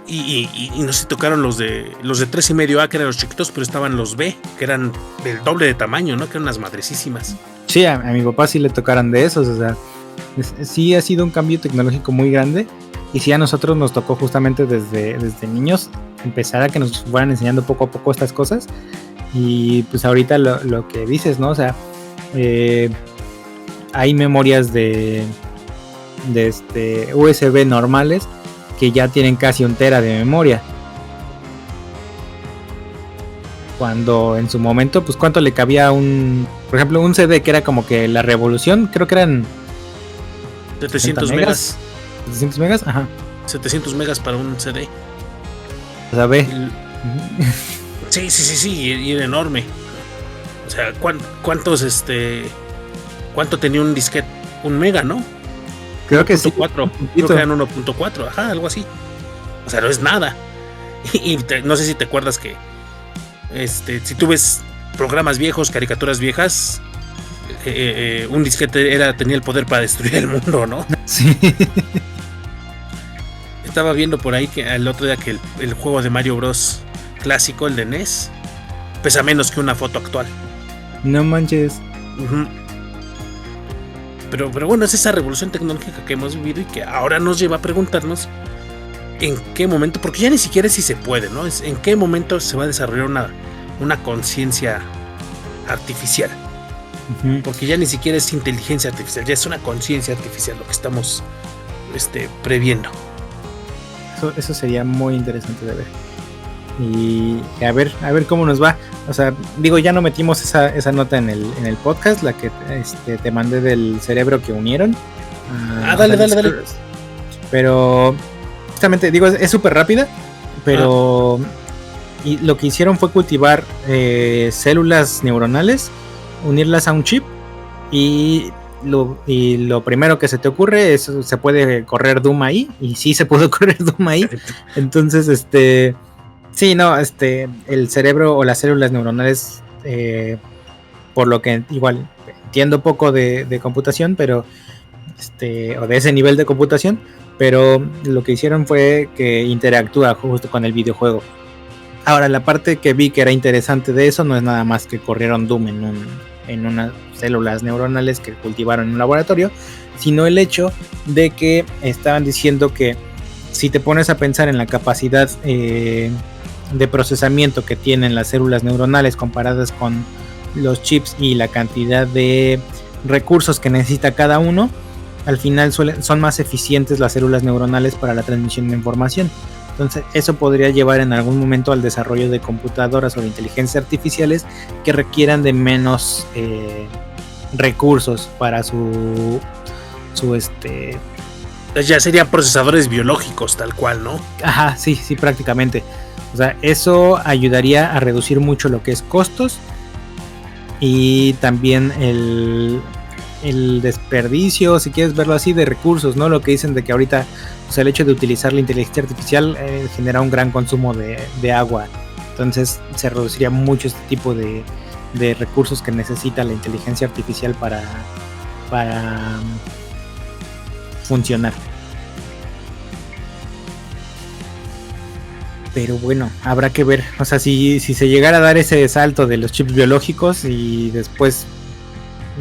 Y no sé si tocaron los de 3.5A, que eran los chiquitos, pero estaban los B, que eran del doble de tamaño, ¿no? Que eran unas madrecísimas. Sí, a mi papá sí le tocaron de esos, o sea, sí ha sido un cambio tecnológico muy grande. Y sí, a nosotros nos tocó justamente desde niños empezar a que nos fueran enseñando poco a poco estas cosas. Y pues ahorita lo que dices, ¿no? O sea, hay memorias de USB normales que ya tienen casi 1 tera de memoria. Cuando en su momento, pues cuánto le cabía por ejemplo, un CD que era como que la revolución, creo que eran 700 megas. 700 megas, ajá. 700 megas para un CD. O sea, ve. Sí, y era enorme. O sea, ¿cuánto tenía un disquete? 1 mega, ¿no? Creo que sí. 4. Creo que eran 1.4, ajá, algo así. O sea, no es nada. Y no sé si te acuerdas que si tú ves programas viejos, caricaturas viejas, un disquete tenía el poder para destruir el mundo, ¿no? Sí. Estaba viendo por ahí que el otro día que el juego de Mario Bros clásico, el de NES, pesa menos que una foto actual. No manches. Uh-huh. Pero bueno, es esa revolución tecnológica que hemos vivido y que ahora nos lleva a preguntarnos en qué momento, porque ya ni siquiera es si se puede, ¿no? Es en qué momento se va a desarrollar una conciencia artificial. Uh-huh. Porque ya ni siquiera es inteligencia artificial, ya es una conciencia artificial lo que estamos previendo. Eso sería muy interesante de ver. Y a ver cómo nos va. O sea, digo, ya no metimos esa nota en el podcast, la que te mandé del cerebro que unieron. Dale. Pero justamente, digo, es súper rápida, pero y lo que hicieron fue cultivar células neuronales, unirlas a un chip y lo primero que se te ocurre es se puede correr Doom ahí, y sí se pudo correr Doom ahí. Entonces sí, no, el cerebro o las células neuronales, por lo que igual entiendo poco de computación, pero o de ese nivel de computación, pero lo que hicieron fue que interactúa justo con el videojuego. Ahora, la parte que vi que era interesante de eso no es nada más que corrieron Doom en unas células neuronales que cultivaron en un laboratorio, sino el hecho de que estaban diciendo que si te pones a pensar en la capacidad de procesamiento que tienen las células neuronales comparadas con los chips y la cantidad de recursos que necesita cada uno, al final son más eficientes las células neuronales para la transmisión de información. Entonces eso podría llevar en algún momento al desarrollo de computadoras o de inteligencias artificiales que requieran de menos recursos para su ya serían procesadores biológicos tal cual, ¿no? Ajá, sí, prácticamente. O sea, eso ayudaría a reducir mucho lo que es costos y también el desperdicio, si quieres verlo así, de recursos, ¿no? Lo que dicen de que ahorita, o sea, el hecho de utilizar la inteligencia artificial genera un gran consumo de agua. Entonces se reduciría mucho este tipo de recursos que necesita la inteligencia artificial para funcionar. Pero bueno, habrá que ver. O sea, si se llegara a dar ese salto de los chips biológicos y después,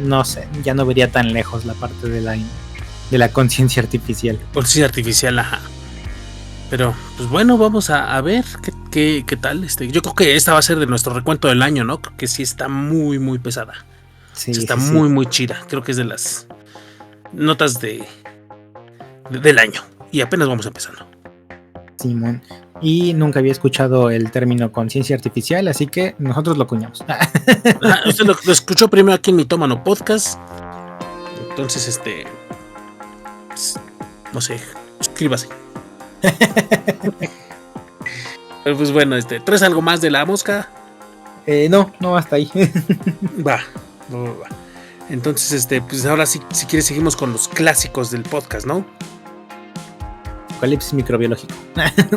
no sé, ya no vería tan lejos la parte de la conciencia artificial. Conciencia artificial, ajá. Pero, pues bueno, vamos a ver qué tal. Yo creo que esta va a ser de nuestro recuento del año, ¿no? Creo que sí está muy, muy pesada. Sí, está sí, muy, muy chida. Creo que es de las notas del año. Y apenas vamos empezando. Simón. Y nunca había escuchado el término conciencia artificial, así que nosotros lo cuñamos. Usted lo escuchó primero aquí en Mitómano Podcast. Entonces, no sé, suscríbase. Pero pues bueno, ¿traes algo más de la mosca? No, hasta ahí. Va. Entonces, pues ahora sí, si quieres seguimos con los clásicos del podcast, ¿no? Apocalipsis microbiológico.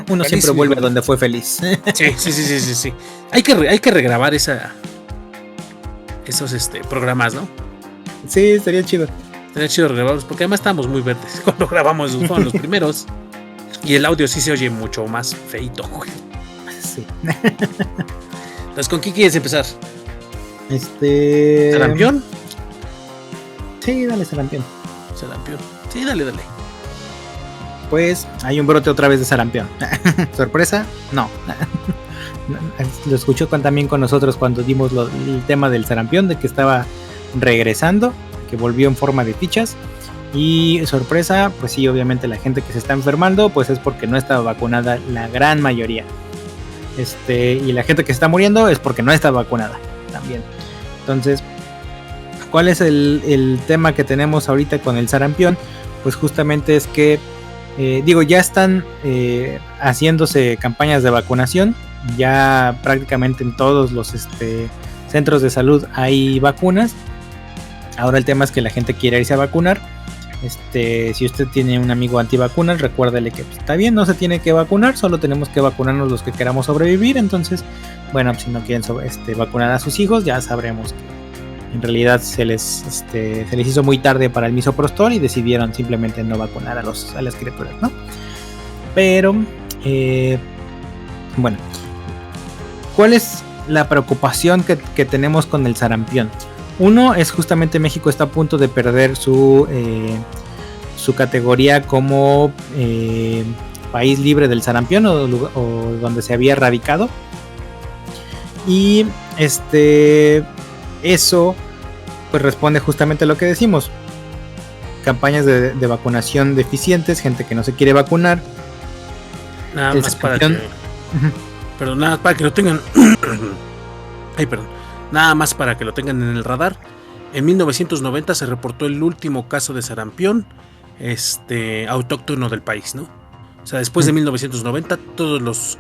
Uno siempre vuelve a donde fue feliz. Sí. Hay que regrabar esos programas, ¿no? Sí, estaría chido. Estaría chido regrabarlos, porque además estamos muy verdes cuando grabamos, fueron los primeros. Y el audio sí se oye mucho más feito. Sí. Entonces, ¿con qué quieres empezar? ¿Sarampión? Sí, dale, sarampión. Sí, dale. Pues hay un brote otra vez de sarampión. ¿Sorpresa? No. Lo escuchó también con nosotros cuando dimos el tema del sarampión, de que estaba regresando, que volvió en forma de fichas. Y sorpresa, pues sí, obviamente la gente que se está enfermando, pues es porque no está vacunada la gran mayoría. Y la gente que se está muriendo es porque no está vacunada también. Entonces, ¿cuál es el tema que tenemos ahorita con el sarampión? Pues justamente es que, ya están haciéndose campañas de vacunación. Ya prácticamente en todos los centros de salud hay vacunas. Ahora el tema es que la gente quiere irse a vacunar. Si usted tiene un amigo antivacunas, recuérdele que pues, está bien, no se tiene que vacunar, solo tenemos que vacunarnos los que queramos sobrevivir. Entonces, bueno, si no quieren vacunar a sus hijos, ya sabremos que en realidad se les hizo muy tarde para el misoprostol y decidieron simplemente no vacunar a las criaturas, ¿no? Pero, bueno, ¿cuál es la preocupación que tenemos con el sarampión? Uno es justamente México está a punto de perder su categoría como país libre del sarampión o donde se había erradicado. Y eso pues responde justamente a lo que decimos. Campañas de vacunación deficientes, gente que no se quiere vacunar. Nada más para que... Pero nada para que lo tengan... Ay, perdón. Nada más para que lo tengan en el radar. En 1990 se reportó el último caso de sarampión autóctono del país, ¿no? O sea, después de 1990 todos los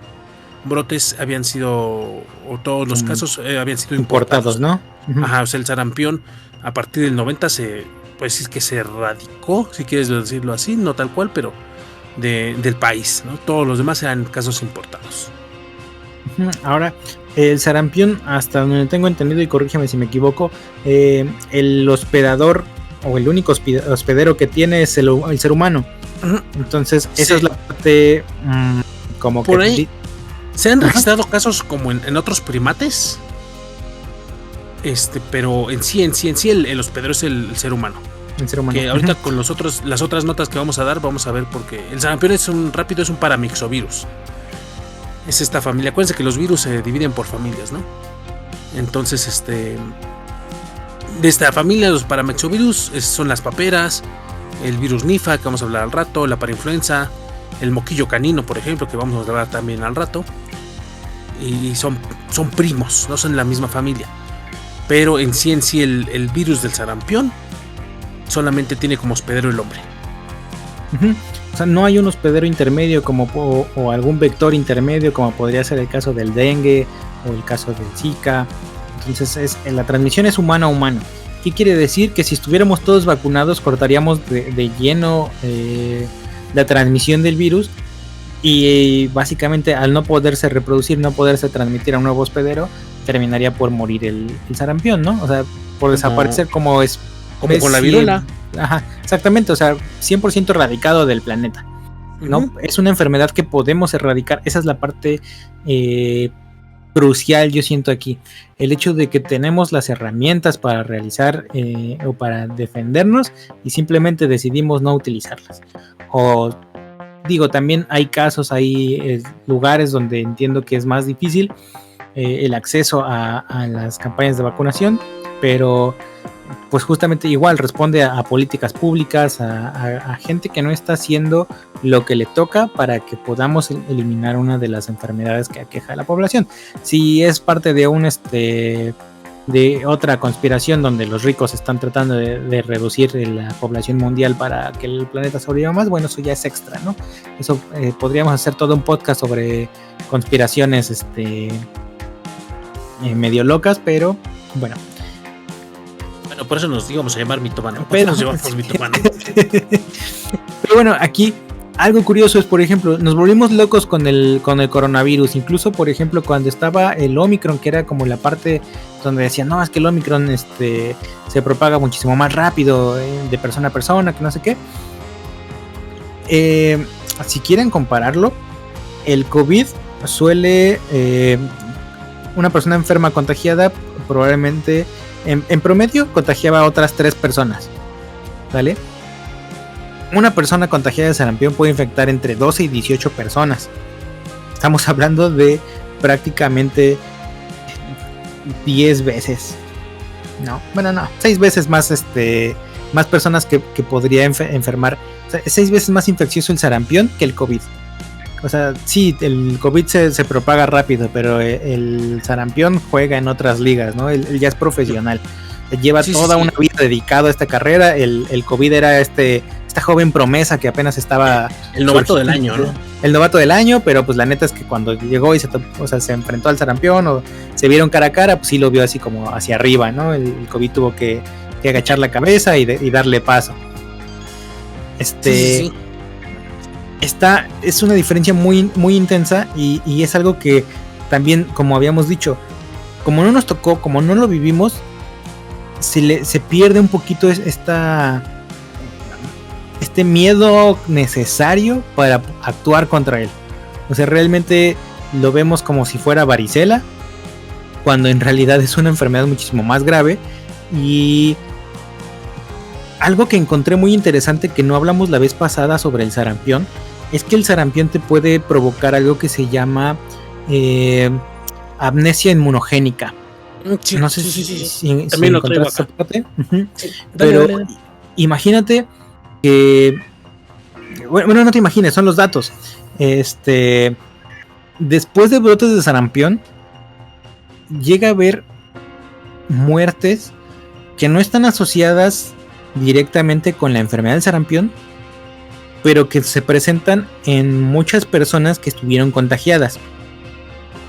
brotes habían sido, o todos los casos habían sido importados, ¿no? Ajá, o sea, el sarampión a partir del 90 pues es que se erradicó, si quieres decirlo así, no tal cual, pero del país, ¿no? Todos los demás eran casos importados. Ahora, el sarampión, hasta donde tengo entendido, y corrígeme si me equivoco, el hospedador o el único hospedero que tiene es el ser humano. Entonces, esa es la parte como por que... ahí se han registrado casos como en otros primates, pero en sí el hospedero es el ser humano. El ser humano. Que ahorita con las otras notas que vamos a dar, vamos a ver porque el sarampión es un paramyxovirus. Es esta familia. Acuérdense que los virus se dividen por familias, ¿no? Entonces, de esta familia, los paramyxovirus son las paperas, el virus Nifa, que vamos a hablar al rato, la parainfluenza, el moquillo canino, por ejemplo, que vamos a hablar también al rato. Y son primos, no son la misma familia. Pero en sí el virus del sarampión solamente tiene como hospedero el hombre. O sea, no hay un hospedero intermedio o algún vector intermedio como podría ser el caso del dengue o el caso del Zika. Entonces la transmisión es humano a humano. ¿Qué quiere decir? Que si estuviéramos todos vacunados cortaríamos de lleno la transmisión del virus y básicamente al no poderse reproducir, no poderse transmitir a un nuevo hospedero, terminaría por morir el sarampión, ¿no? O sea, por desaparecer como con la viruela. Ajá, exactamente, o sea, 100% erradicado del planeta, ¿no? Es una enfermedad que podemos erradicar. Esa es la parte crucial, yo siento aquí. El hecho de que tenemos las herramientas para realizar o para defendernos y simplemente decidimos no utilizarlas. O digo, también hay casos, hay lugares donde entiendo que es más difícil el acceso a las campañas de vacunación, pero pues justamente igual responde a políticas públicas, a gente que no está haciendo lo que le toca para que podamos eliminar una de las enfermedades que aqueja a la población. Si es parte de de otra conspiración donde los ricos están tratando de reducir la población mundial para que el planeta sobreviva más, bueno, eso ya es extra, ¿no? Eso podríamos hacer todo un podcast sobre conspiraciones medio locas, pero bueno. Por eso nos íbamos a llamar mitómano. Pero bueno, aquí algo curioso es, por ejemplo, nos volvimos locos con el coronavirus. Incluso, por ejemplo, cuando estaba el Omicron, que era como la parte donde decían, no, es que el Omicron se propaga muchísimo más rápido de persona a persona, que no sé qué. Si quieren compararlo, el COVID suele... una persona enferma contagiada probablemente... En promedio contagiaba a otras 3 personas, ¿vale? Una persona contagiada de sarampión puede infectar entre 12 y 18 personas. Estamos hablando de prácticamente 10 veces. No, bueno, no, 6 veces más más personas que podría enfermar. O sea, es 6 veces más infeccioso el sarampión que el COVID. O sea, sí, el COVID se propaga rápido, pero el sarampión juega en otras ligas, ¿no? Él ya es profesional. Lleva toda una vida dedicado a esta carrera. El COVID era esta joven promesa que apenas estaba... El novato del año, ¿no? El novato del año, pero pues la neta es que cuando llegó y se enfrentó al sarampión o se vieron cara a cara, pues sí lo vio así como hacia arriba, ¿no? El COVID tuvo que agachar la cabeza y darle paso. Es una diferencia muy, muy intensa y es algo que también, como habíamos dicho, como no nos tocó, como no lo vivimos, se pierde un poquito este miedo necesario para actuar contra él. O sea, realmente lo vemos como si fuera varicela, cuando en realidad es una enfermedad muchísimo más grave. Y algo que encontré muy interesante que no hablamos la vez pasada sobre el sarampión, es que el sarampión te puede provocar algo que se llama amnesia inmunogénica. Sí, no sé si también lo traigo acá. Pero dale. Imagínate que, bueno, no te imagines, son los datos. Después de brotes de sarampión, llega a haber muertes que no están asociadas directamente con la enfermedad del sarampión, pero que se presentan en muchas personas que estuvieron contagiadas.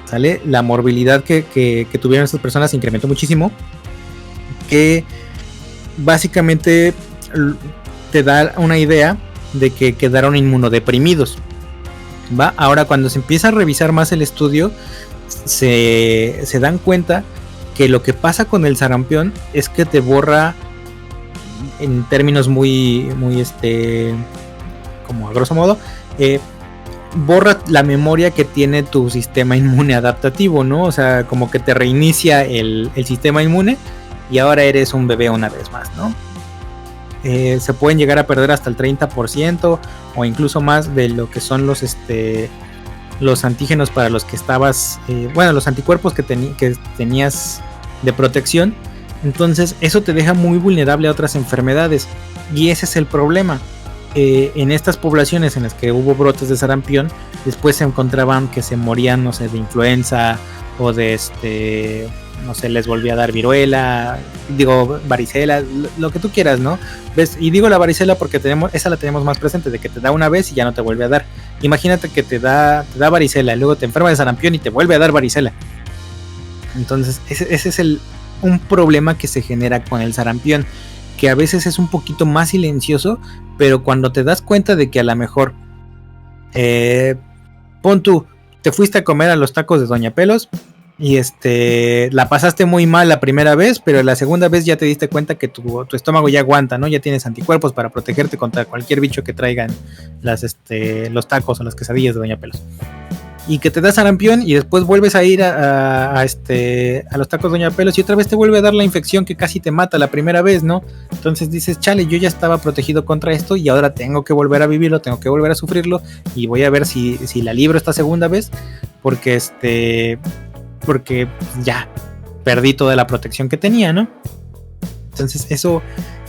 ¿Sale? La morbilidad que tuvieron estas personas se incrementó muchísimo, que básicamente te da una idea de que quedaron inmunodeprimidos. ¿Va? Ahora, cuando se empieza a revisar más el estudio, se dan cuenta que lo que pasa con el sarampión es que te borra, en términos muy como a grosso modo, borra la memoria que tiene tu sistema inmune adaptativo, ¿no? O sea, como que te reinicia el sistema inmune y ahora eres un bebé una vez más, ¿no? Se pueden llegar a perder hasta el 30% o incluso más de lo que son los antígenos para los que estabas, los anticuerpos que tenías de protección. Entonces eso te deja muy vulnerable a otras enfermedades y ese es el problema. En estas poblaciones en las que hubo brotes de sarampión, después se encontraban que se morían, no sé, de influenza o de no sé, les volvía a dar viruela, varicela, lo que tú quieras, ¿no? ¿Ves? Y digo la varicela porque esa la tenemos más presente, de que te da una vez y ya no te vuelve a dar. Imagínate que te da varicela, luego te enferma de sarampión y te vuelve a dar varicela. Entonces ese es un problema que se genera con el sarampión, que a veces es un poquito más silencioso, pero cuando te das cuenta de que a lo mejor pon tú, te fuiste a comer a los tacos de Doña Pelos y la pasaste muy mal la primera vez, pero la segunda vez ya te diste cuenta que tu estómago ya aguanta, ¿no? Ya tienes anticuerpos para protegerte contra cualquier bicho que traigan los tacos o las quesadillas de Doña Pelos. Y que te da sarampión y después vuelves a ir a los tacos Doña Pelos y otra vez te vuelve a dar la infección que casi te mata la primera vez, ¿no? Entonces dices, chale, yo ya estaba protegido contra esto y ahora tengo que volver a vivirlo, tengo que volver a sufrirlo y voy a ver si la libro esta segunda vez porque ya perdí toda la protección que tenía, ¿no? Entonces eso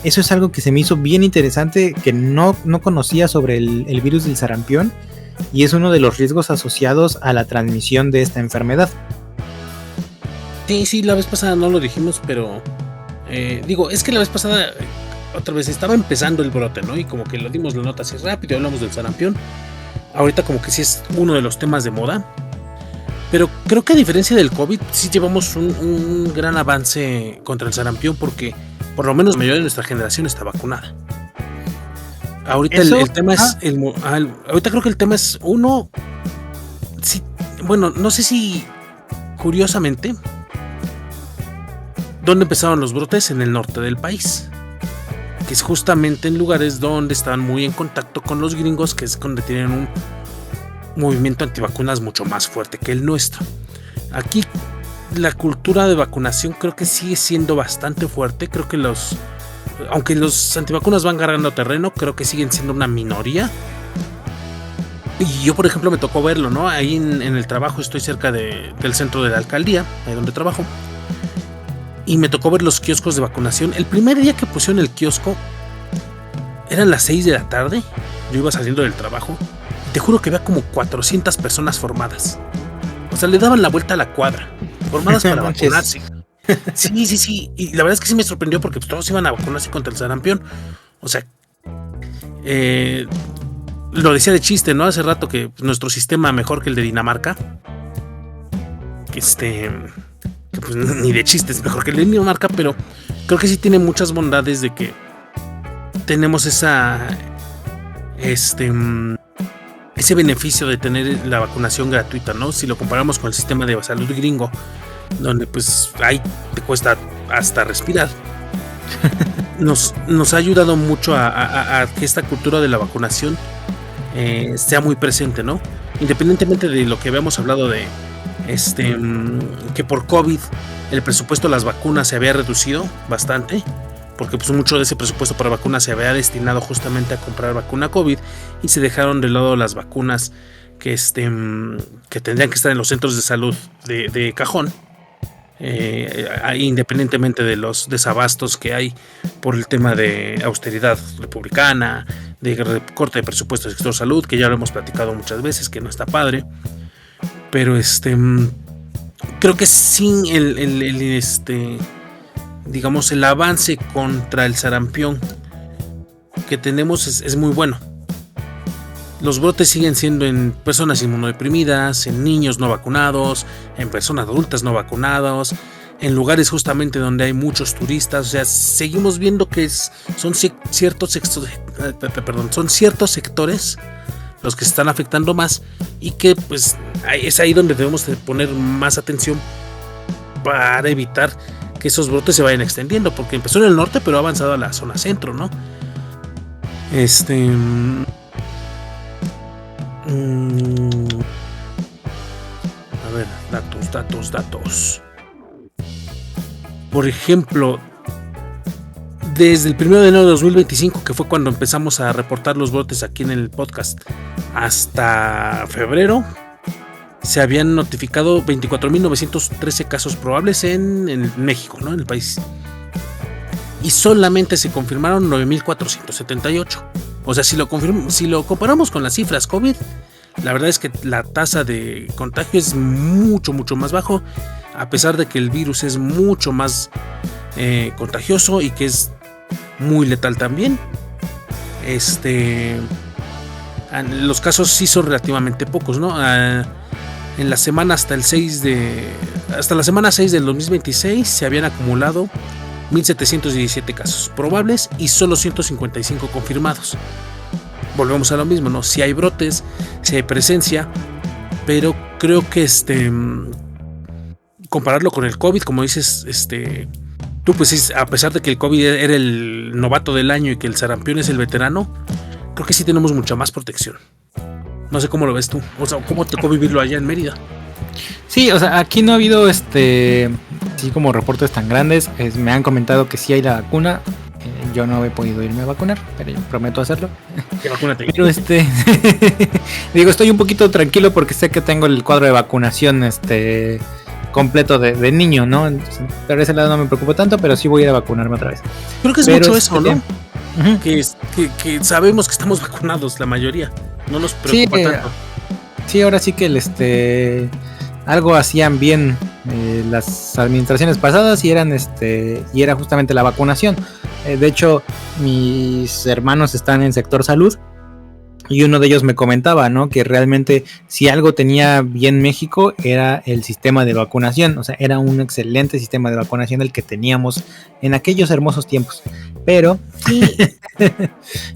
es algo que se me hizo bien interesante, que no conocía sobre el virus del sarampión. Y es uno de los riesgos asociados a la transmisión de esta enfermedad. Sí, la vez pasada no lo dijimos, pero es que la vez pasada otra vez estaba empezando el brote, ¿no? Y como que lo dimos la nota así rápido, hablamos del sarampión. Ahorita como que sí es uno de los temas de moda. Pero creo que a diferencia del COVID, sí llevamos un gran avance contra el sarampión, porque por lo menos la mayoría de nuestra generación está vacunada. Ahorita el tema es ahorita creo que el tema es no sé si curiosamente ¿dónde empezaron los brotes? En el norte del país, que es justamente en lugares donde estaban muy en contacto con los gringos, que es donde tienen un movimiento antivacunas mucho más fuerte que el nuestro. Aquí la cultura de vacunación creo que sigue siendo bastante fuerte. Creo que aunque los antivacunas van ganando terreno, creo que siguen siendo una minoría. Y yo, por ejemplo, me tocó verlo, ¿no? Ahí en el trabajo, estoy cerca del centro de la alcaldía, ahí donde trabajo. Y me tocó ver los kioscos de vacunación. El primer día que pusieron el kiosco, eran las 6 de la tarde, yo iba saliendo del trabajo, y te juro que había como 400 personas formadas. O sea, le daban la vuelta a la cuadra, formadas para vacunarse. Sí, y la verdad es que sí me sorprendió porque pues, todos iban a vacunarse contra el sarampión. O sea, lo decía de chiste, ¿no? Hace rato que nuestro sistema mejor que el de Dinamarca. Que pues ni de chiste es mejor que el de Dinamarca, pero creo que sí tiene muchas bondades de que tenemos ese beneficio de tener la vacunación gratuita, ¿no? Si lo comparamos con el sistema de salud gringo, donde pues ahí te cuesta hasta respirar. Nos ha ayudado mucho a que esta cultura de la vacunación sea muy presente, ¿no? Independientemente de lo que habíamos hablado de que por COVID el presupuesto de las vacunas se había reducido bastante, porque pues mucho de ese presupuesto para vacunas se había destinado justamente a comprar vacuna COVID y se dejaron de lado las vacunas que tendrían que estar en los centros de salud de cajón, independientemente de los desabastos que hay por el tema de austeridad republicana, de recorte de presupuesto del sector salud, que ya lo hemos platicado muchas veces, que no está padre, pero creo que sin digamos el avance contra el sarampión que tenemos es muy bueno. Los brotes siguen siendo en personas inmunodeprimidas, en niños no vacunados, en personas adultas no vacunadas, en lugares justamente donde hay muchos turistas. O sea, seguimos viendo que son ciertos sectores los que se están afectando más y que pues es ahí donde debemos de poner más atención para evitar que esos brotes se vayan extendiendo, porque empezó en el norte pero ha avanzado a la zona centro, ¿no? A ver, datos. Por ejemplo, desde el 1 de enero de 2025, que fue cuando empezamos a reportar los brotes aquí en el podcast, hasta febrero, se habían notificado 24.913 casos probables en México, ¿no? En el país. Y solamente se confirmaron 9.478. O sea, si lo comparamos con las cifras COVID, la verdad es que la tasa de contagio es mucho más bajo, a pesar de que el virus es mucho más contagioso y que es muy letal también. Los casos sí son relativamente pocos, ¿no? En la semana hasta la semana 6 del 2026 se habían acumulado 1.717 casos probables y solo 155 confirmados. Volvemos a lo mismo, ¿no? Si hay brotes, si hay presencia, pero creo que compararlo con el COVID, como dices, tú pues a pesar de que el COVID era el novato del año y que el sarampión es el veterano, creo que sí tenemos mucha más protección. No sé cómo lo ves tú, o sea, cómo te tocó vivirlo allá en Mérida. Sí, o sea, aquí no ha habido así como reportes tan grandes. Me han comentado que sí hay la vacuna. Yo no he podido irme a vacunar, pero yo prometo hacerlo. ¿Qué vacuna te Pero digo, estoy un poquito tranquilo porque sé que tengo el cuadro de vacunación completo de niño, ¿no? Entonces, por ese lado no me preocupo tanto, pero sí voy a ir a vacunarme otra vez. Creo que es mucho eso, ¿no? Uh-huh. Que sabemos que estamos vacunados la mayoría. No nos preocupa tanto. Sí, ahora sí que algo hacían bien las administraciones pasadas y era justamente la vacunación. De hecho, mis hermanos están en sector salud y uno de ellos me comentaba, ¿no? Que realmente si algo tenía bien México era el sistema de vacunación. O sea, era un excelente sistema de vacunación el que teníamos en aquellos hermosos tiempos. Pero sí.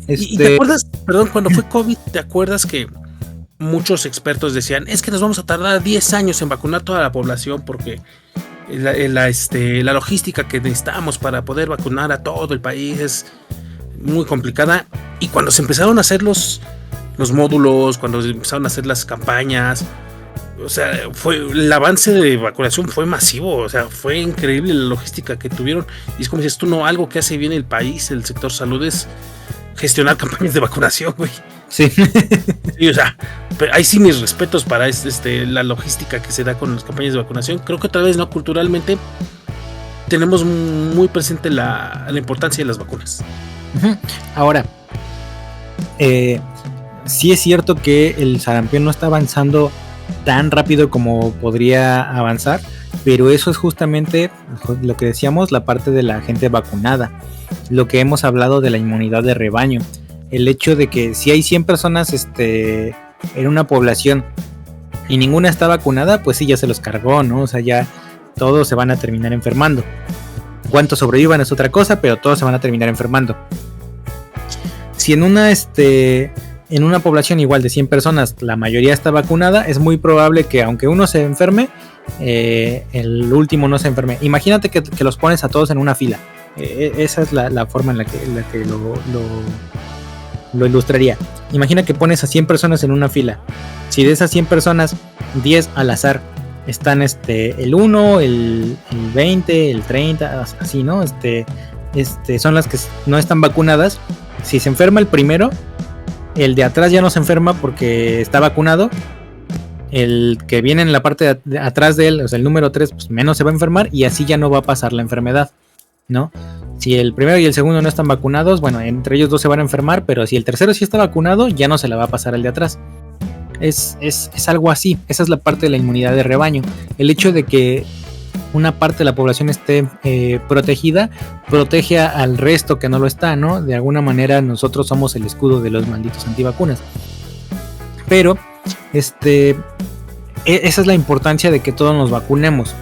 ¿Y te acuerdas, perdón, cuando fue COVID, te acuerdas que muchos expertos decían, es que nos vamos a tardar 10 años en vacunar toda la población porque la logística que necesitamos para poder vacunar a todo el país es muy complicada? Y cuando se empezaron a hacer los módulos, cuando se empezaron a hacer las campañas, o sea, el avance de vacunación fue masivo, o sea, fue increíble la logística que tuvieron. Y es como dices tú, no, algo que hace bien el país, el sector salud, es gestionar campañas de vacunación, güey. Sí. Sí, o sea, pero ahí sí mis respetos para la logística que se da con las campañas de vacunación. Creo que otra vez, ¿no? Culturalmente tenemos muy presente la importancia de las vacunas. Ahora, sí es cierto que el sarampión no está avanzando tan rápido como podría avanzar, pero eso es justamente lo que decíamos, la parte de la gente vacunada, lo que hemos hablado de la inmunidad de rebaño, el hecho de que si hay 100 personas en una población y ninguna está vacunada, pues sí, ya se los cargó, ¿no? O sea, ya todos se van a terminar enfermando. Cuántos sobrevivan es otra cosa, pero todos se van a terminar enfermando. Si en una población igual de 100 personas la mayoría está vacunada, es muy probable que aunque uno se enferme, el último no se enferme. Imagínate que los pones a todos en una fila. Esa es la forma en la que lo ilustraría. Imagina que pones a 100 personas en una fila. Si de esas 100 personas, 10 al azar están el 1, el 20, el 30, así, ¿no? Son las que no están vacunadas. Si se enferma el primero, el de atrás ya no se enferma porque está vacunado. El que viene en la parte de atrás de él, o sea, el número 3, pues menos se va a enfermar y así ya no va a pasar la enfermedad, ¿no? Si el primero y el segundo no están vacunados, bueno, entre ellos dos se van a enfermar, pero si el tercero sí está vacunado, ya no se la va a pasar al de atrás. Es algo así. Esa es la parte de la inmunidad de rebaño. El hecho de que una parte de la población esté protegida, protege al resto que no lo está, ¿no? De alguna manera nosotros somos el escudo de los malditos antivacunas. Pero, esa es la importancia de que todos nos vacunemos.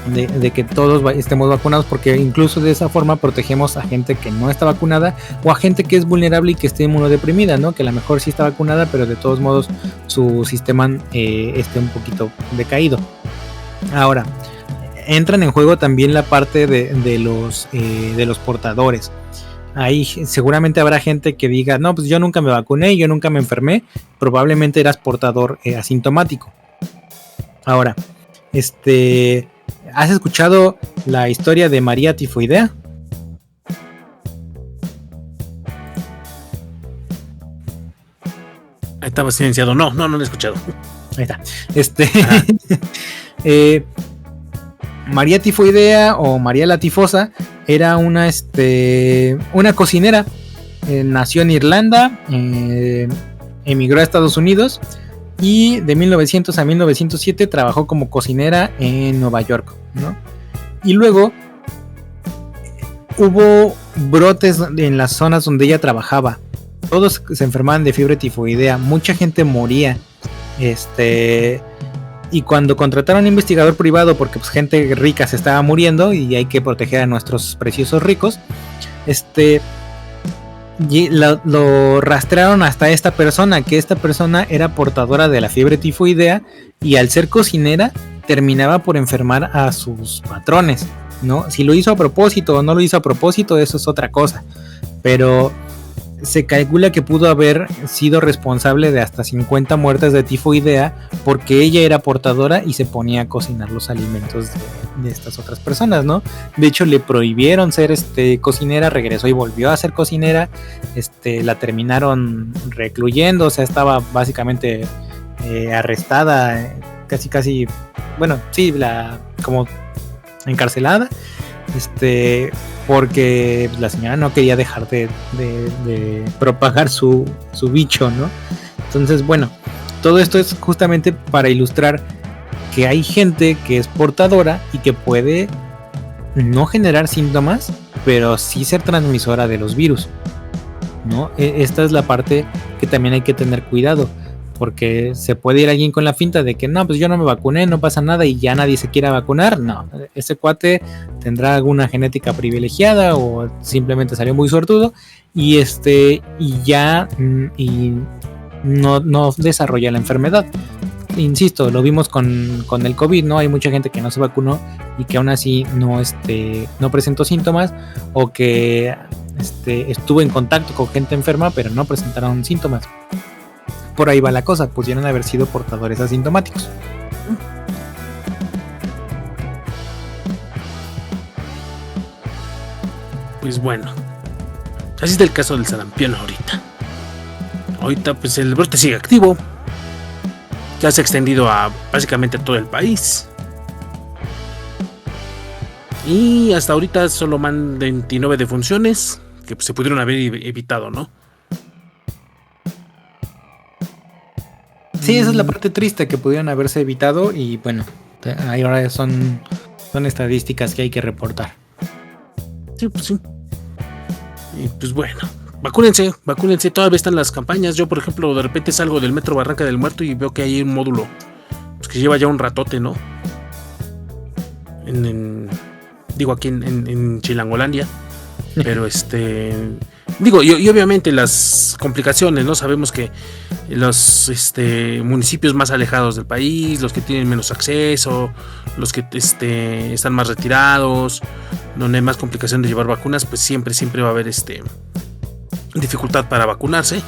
De que todos estemos vacunados, porque incluso de esa forma protegemos a gente que no está vacunada o a gente que es vulnerable y que esté inmunodeprimida, ¿no? Que a lo mejor sí está vacunada, pero de todos modos su sistema esté un poquito decaído. Ahora, entran en juego también la parte de los portadores. Ahí seguramente habrá gente que diga, no, pues yo nunca me vacuné, yo nunca me enfermé. Probablemente eras portador asintomático. Ahora, ¿has escuchado la historia de María Tifoidea? Estaba silenciado. No lo he escuchado. Ahí está. María Tifoidea o María la Tifosa era una cocinera. Nació en Irlanda, emigró a Estados Unidos y de 1900 a 1907 trabajó como cocinera en Nueva York, ¿no? Y luego hubo brotes en las zonas donde ella trabajaba. Todos se enfermaban de fiebre tifoidea, mucha gente moría. Y cuando contrataron a un investigador privado, porque pues gente rica se estaba muriendo y hay que proteger a nuestros preciosos ricos, lo rastrearon hasta esta persona, que esta persona era portadora de la fiebre tifoidea y al ser cocinera terminaba por enfermar a sus patrones, ¿no? Si lo hizo a propósito o no lo hizo a propósito, eso es otra cosa, pero se calcula que pudo haber sido responsable de hasta 50 muertes de tifoidea porque ella era portadora y se ponía a cocinar los alimentos de estas otras personas, ¿no? De hecho le prohibieron ser cocinera, regresó y volvió a ser cocinera, la terminaron recluyendo, o sea, estaba básicamente arrestada, casi, bueno, sí, como encarcelada, porque la señora no quería dejar de propagar su bicho, ¿no? Entonces, bueno, todo esto es justamente para ilustrar que hay gente que es portadora y que puede no generar síntomas, pero sí ser transmisora de los virus, ¿no? Esta es la parte que también hay que tener cuidado, porque se puede ir alguien con la finta de que no, pues yo no me vacuné, no pasa nada y ya nadie se quiera vacunar. No, ese cuate tendrá alguna genética privilegiada o simplemente salió muy suertudo y no desarrolla la enfermedad. Insisto, lo vimos con el COVID, ¿no? Hay mucha gente que no se vacunó y que aún así no presentó síntomas, o que estuvo en contacto con gente enferma pero no presentaron síntomas. Por ahí va la cosa, pudieron haber sido portadores asintomáticos. Pues bueno, así está el caso del sarampión ahorita. Ahorita pues el brote sigue activo. Ya se ha extendido a básicamente todo el país. Y hasta ahorita solo van 29 defunciones que pues, se pudieron haber evitado, ¿no? Sí, esa es la parte triste, que pudieron haberse evitado y bueno, ahora son estadísticas que hay que reportar. Sí, pues sí. Y pues bueno, vacúnense, todavía están las campañas. Yo, por ejemplo, de repente salgo del metro Barranca del Muerto y veo que hay un módulo pues, que lleva ya un ratote, ¿no? Digo, aquí en Chilangolandia. Pero digo, y obviamente las complicaciones, ¿no? Sabemos que los municipios más alejados del país, los que tienen menos acceso, los que están más retirados, donde hay más complicación de llevar vacunas, pues siempre va a haber dificultad para vacunarse.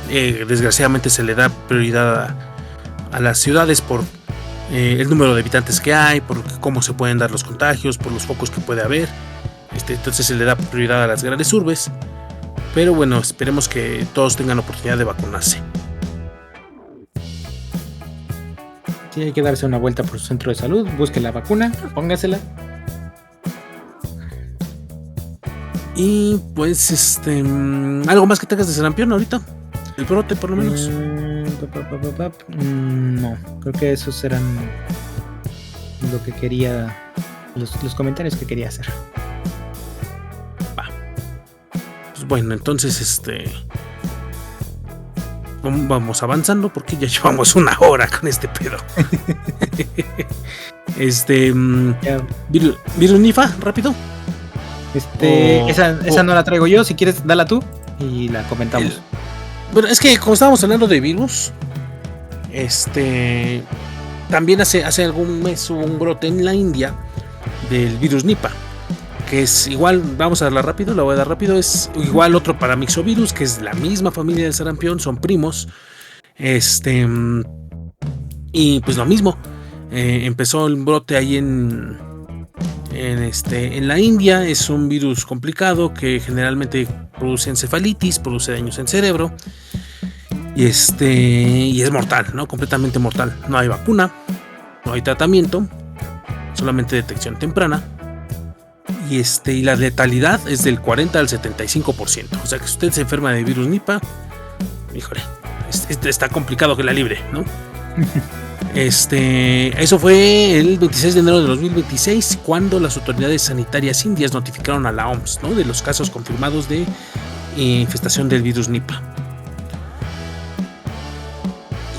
Desgraciadamente se le da prioridad a las ciudades por el número de habitantes que hay, por cómo se pueden dar los contagios, por los focos que puede haber. Entonces se le da prioridad a las grandes urbes. Pero bueno, esperemos que todos tengan la oportunidad de vacunarse. Sí, hay que darse una vuelta por su centro de salud, busque la vacuna, póngasela. Y pues algo más que tengas de sarampión ahorita, el brote por lo menos. No, creo que esos eran lo que quería, los comentarios que quería hacer. Pues bueno, entonces vamos avanzando porque ya llevamos 1 hora con este pedo. ¿Virus Nifa? Rápido. Esa no la traigo yo, si quieres dala tú y la comentamos. Bueno, es que como estábamos hablando de virus, también hace algún mes hubo un brote en la India del virus Nipah, que es igual, vamos a darla rápido, la voy a dar rápido, es igual otro paramyxovirus, que es la misma familia del sarampión, son primos, y pues lo mismo, empezó el brote ahí en la India. Es un virus complicado que generalmente produce encefalitis, produce daños en cerebro, y es mortal, ¿no? Completamente mortal. No hay vacuna, no hay tratamiento, solamente detección temprana. Y la letalidad es del 40 al 75%. O sea que si usted se enferma de virus Nipah, híjole, está complicado que la libre, ¿no? Eso fue el 26 de enero de 2026, cuando las autoridades sanitarias indias notificaron a la OMS, ¿no?, de los casos confirmados de infestación del virus Nipah.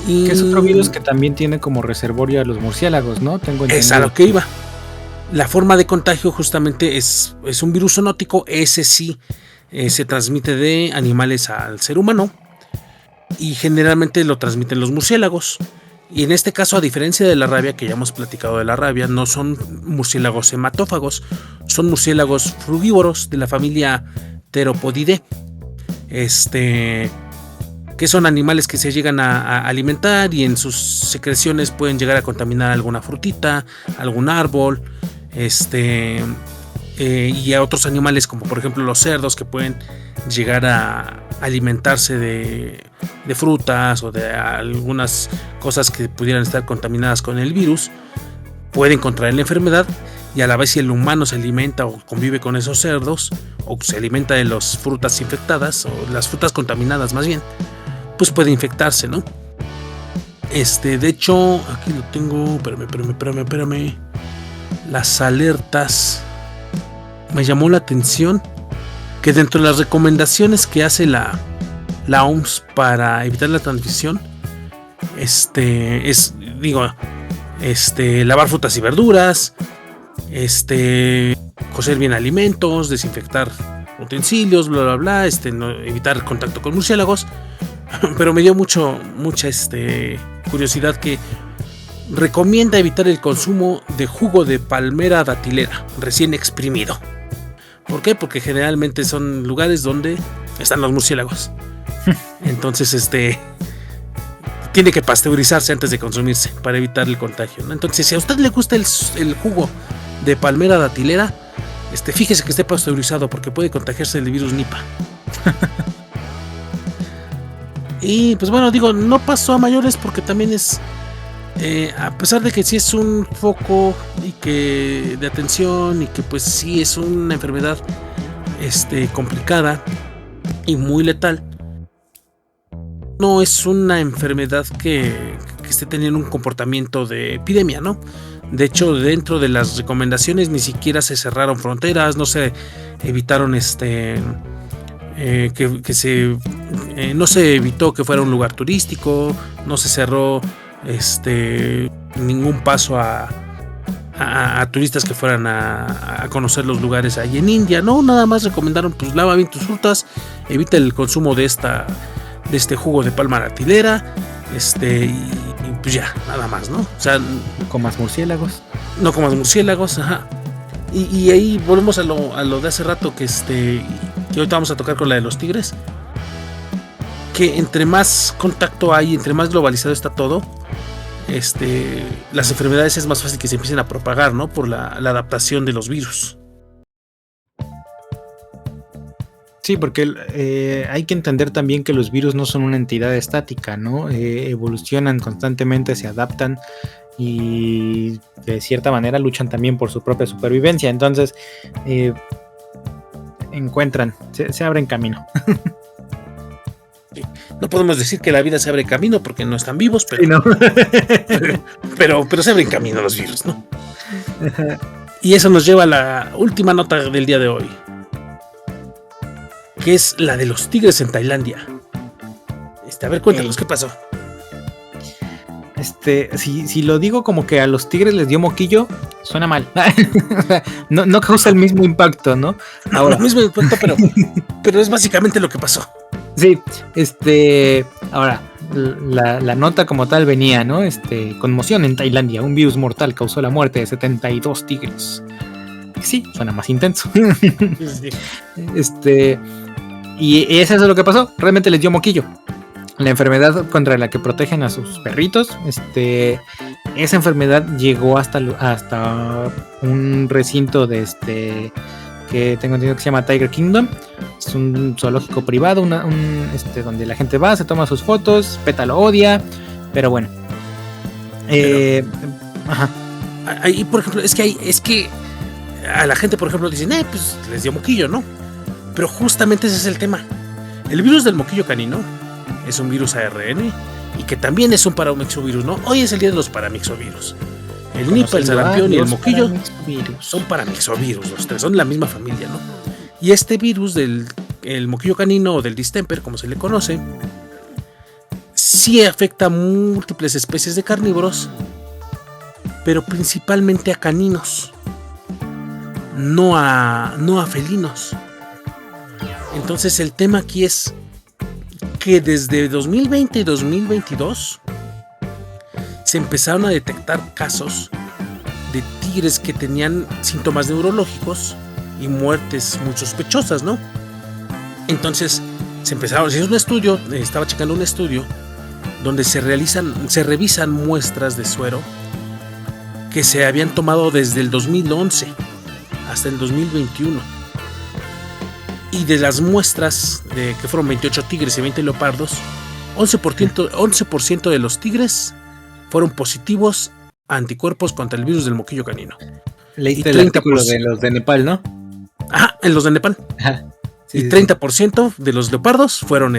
Que es otro virus que también tiene como reservorio a los murciélagos, ¿no? Tengo entendido. Es a lo que iba. La forma de contagio justamente es un virus zoonótico. Ese sí se transmite de animales al ser humano y generalmente lo transmiten los murciélagos. Y en este caso, a diferencia de la rabia, que ya hemos platicado de la rabia, no son murciélagos hematófagos, son murciélagos frugívoros de la familia Theropodidae, que son animales que se llegan a alimentar y en sus secreciones pueden llegar a contaminar alguna frutita, algún árbol, y a otros animales como por ejemplo los cerdos, que pueden llegar a alimentarse de frutas o de algunas cosas que pudieran estar contaminadas con el virus. Pueden contraer la enfermedad, y a la vez si el humano se alimenta o convive con esos cerdos, o se alimenta de las frutas infectadas o las frutas contaminadas más bien, pues puede infectarse, ¿no? De hecho, aquí lo tengo, espérame. Las alertas. Me llamó la atención que dentro de las recomendaciones que hace la OMS para evitar la transmisión, lavar frutas y verduras, cocer bien alimentos, desinfectar utensilios, bla bla bla, no, evitar contacto con murciélagos. Pero me dio mucha curiosidad que recomienda evitar el consumo de jugo de palmera datilera recién exprimido. ¿Por qué? Porque generalmente son lugares donde están los murciélagos. Entonces, tiene que pasteurizarse antes de consumirse para evitar el contagio, ¿no? Entonces, si a usted le gusta el jugo de palmera datilera, fíjese que esté pasteurizado, porque puede contagiarse del virus Nipah. Y pues bueno, digo, no pasó a mayores, porque también es, a pesar de que sí es un foco y que de atención, y que pues sí es una enfermedad no es una enfermedad que esté teniendo un comportamiento de epidemia, ¿no? De hecho, dentro de las recomendaciones ni siquiera se cerraron fronteras, no se evitaron no se evitó que fuera un lugar turístico, no se cerró ningún paso a turistas que fueran a conocer los lugares ahí en India, no, nada más recomendaron, pues lava bien tus frutas, evita el consumo de este jugo de palma datilera, y pues ya, nada más, ¿no? O sea, No comas murciélagos. No comas murciélagos, ajá. Y ahí volvemos a lo de hace rato que ahorita vamos a tocar con la de los tigres. Que entre más contacto hay, entre más globalizado está todo, las enfermedades es más fácil que se empiecen a propagar, ¿no? Por la adaptación de los virus. Sí, porque hay que entender también que los virus no son una entidad estática, ¿no? Evolucionan constantemente, se adaptan y de cierta manera luchan también por su propia supervivencia. Entonces, se abren camino. No podemos decir que la vida se abre camino porque no están vivos, pero, Sí, ¿no? pero se abren camino los virus, ¿no? Y eso nos lleva a la última nota del día de hoy, que es la de los tigres en Tailandia. A ver, cuéntanos, ¿qué pasó? Si lo digo como que a los tigres les dio moquillo, suena mal. no causa el mismo impacto, ¿no? Ahora, el mismo impacto, pero es básicamente lo que pasó. Sí, ahora, la nota como tal venía, ¿no? Conmoción en Tailandia, un virus mortal causó la muerte de 72 tigres. Sí, suena más intenso. Y eso es lo que pasó, realmente les dio moquillo. La enfermedad contra la que protegen a sus perritos, esa enfermedad llegó hasta un recinto que tengo entendido que se llama Tiger Kingdom. Es un zoológico privado, donde la gente va, se toma sus fotos, PETA lo odia, pero bueno. Ajá. Ahí, por ejemplo, es que a la gente, por ejemplo, dicen, pues les dio moquillo, ¿no? Pero justamente ese es el tema. El virus del moquillo canino es un virus ARN y que también es un paramixovirus, ¿no? Hoy es el día de los paramixovirus. El Nipah, el sarampión y el moquillo son paramixovirus, los tres son de la misma familia, ¿no? Y este virus del moquillo canino o del distemper, como se le conoce, sí afecta a múltiples especies de carnívoros, pero principalmente a caninos, no a felinos. Entonces el tema aquí es que desde 2020 y 2022 se empezaron a detectar casos de tigres que tenían síntomas neurológicos y muertes muy sospechosas, ¿no? Entonces se hizo un estudio, estaba checando un estudio donde se revisan muestras de suero que se habían tomado desde el 2011 hasta el 2021. Y de las muestras, que fueron 28 tigres y 20 leopardos, 11% de los tigres fueron positivos a anticuerpos contra el virus del moquillo canino. Leíste el artículo de los de Nepal, ¿no? Ajá, en los de Nepal. Ajá, sí, y 30% de los leopardos fueron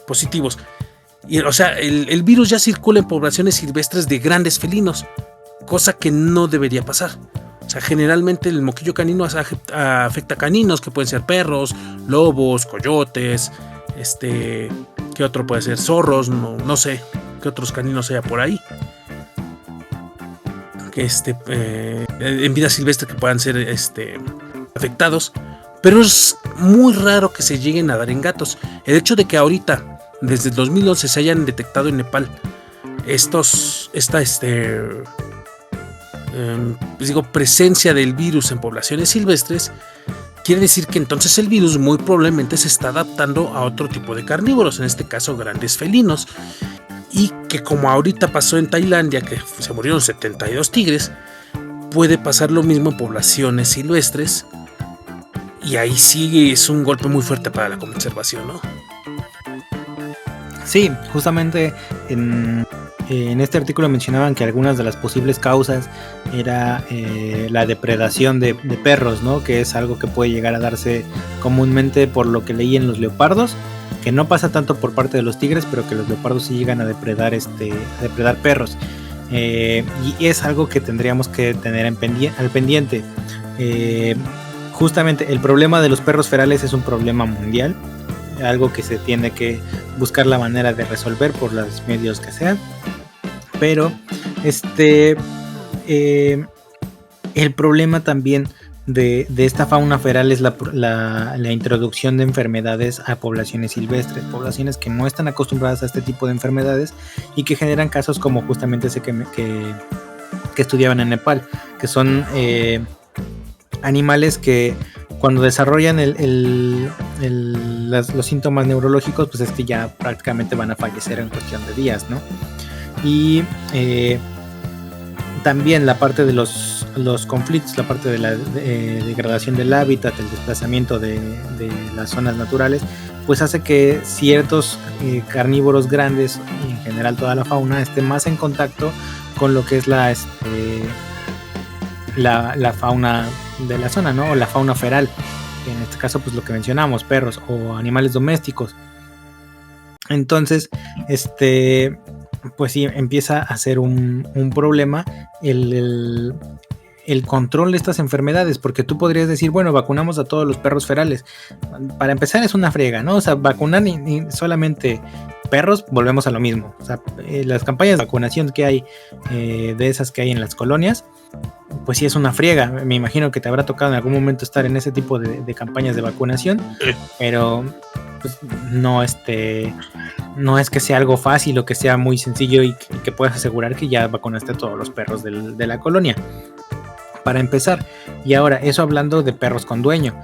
positivos. Y, o sea, el virus ya circula en poblaciones silvestres de grandes felinos, cosa que no debería pasar. O sea, generalmente el moquillo canino afecta a caninos, que pueden ser perros, lobos, coyotes, ¿qué otro puede ser? Zorros, no sé qué otros caninos haya por ahí. En vida silvestre que puedan ser afectados, pero es muy raro que se lleguen a dar en gatos. El hecho de que ahorita, desde el 2011, se hayan detectado en Nepal presencia del virus en poblaciones silvestres, quiere decir que entonces el virus muy probablemente se está adaptando a otro tipo de carnívoros, en este caso grandes felinos, y que como ahorita pasó en Tailandia, que se murieron 72 tigres, puede pasar lo mismo en poblaciones silvestres, y ahí sí es un golpe muy fuerte para la conservación, ¿no? Sí, justamente en este artículo mencionaban que algunas de las posibles causas era la depredación de perros, ¿no? Que es algo que puede llegar a darse comúnmente, por lo que leí, en los leopardos que no pasa tanto por parte de los tigres, pero que los leopardos sí llegan a depredar perros. Y es algo que tendríamos que tener al pendiente. Justamente el problema de los perros ferales es un problema mundial, algo que se tiene que buscar la manera de resolver por los medios que sean. Pero el problema también de esta fauna feral es la introducción de enfermedades a poblaciones silvestres, poblaciones que no están acostumbradas a este tipo de enfermedades y que generan casos como justamente ese que estudiaban en Nepal, que son animales que cuando desarrollan los síntomas neurológicos, pues es que ya prácticamente van a fallecer en cuestión de días, ¿no? Y también la parte de los conflictos, la parte de la degradación del hábitat, el desplazamiento de las zonas naturales, pues hace que ciertos carnívoros grandes y en general toda la fauna esté más en contacto con lo que es la fauna de la zona, ¿no? O la fauna feral, en este caso pues lo que mencionamos, perros o animales domésticos. Entonces, pues sí, empieza a ser un problema el control de estas enfermedades, porque tú podrías decir, bueno, vacunamos a todos los perros ferales. Para empezar es una friega, ¿no? O sea, vacunar solamente perros, volvemos a lo mismo. O sea, las campañas de vacunación que hay, de esas que hay en las colonias, pues sí es una friega. Me imagino que te habrá tocado en algún momento estar en ese tipo de campañas de vacunación, pero pues no es que sea algo fácil o que sea muy sencillo y que puedas asegurar que ya vacunaste a todos los perros de la colonia, para empezar. Y ahora, eso hablando de perros con dueño,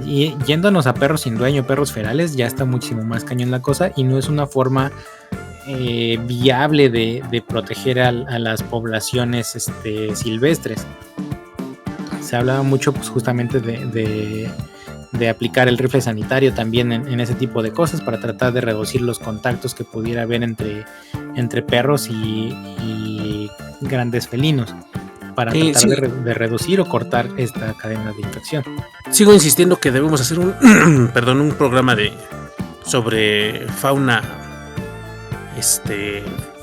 y yéndonos a perros sin dueño, perros ferales, ya está muchísimo más cañón la cosa y no es una forma viable de proteger a las poblaciones silvestres. Se hablaba mucho pues justamente de aplicar el rifle sanitario también en ese tipo de cosas para tratar de reducir los contactos que pudiera haber entre perros y grandes felinos, para tratar de reducir o cortar esta cadena de infección. Sigo insistiendo que debemos hacer un programa sobre fauna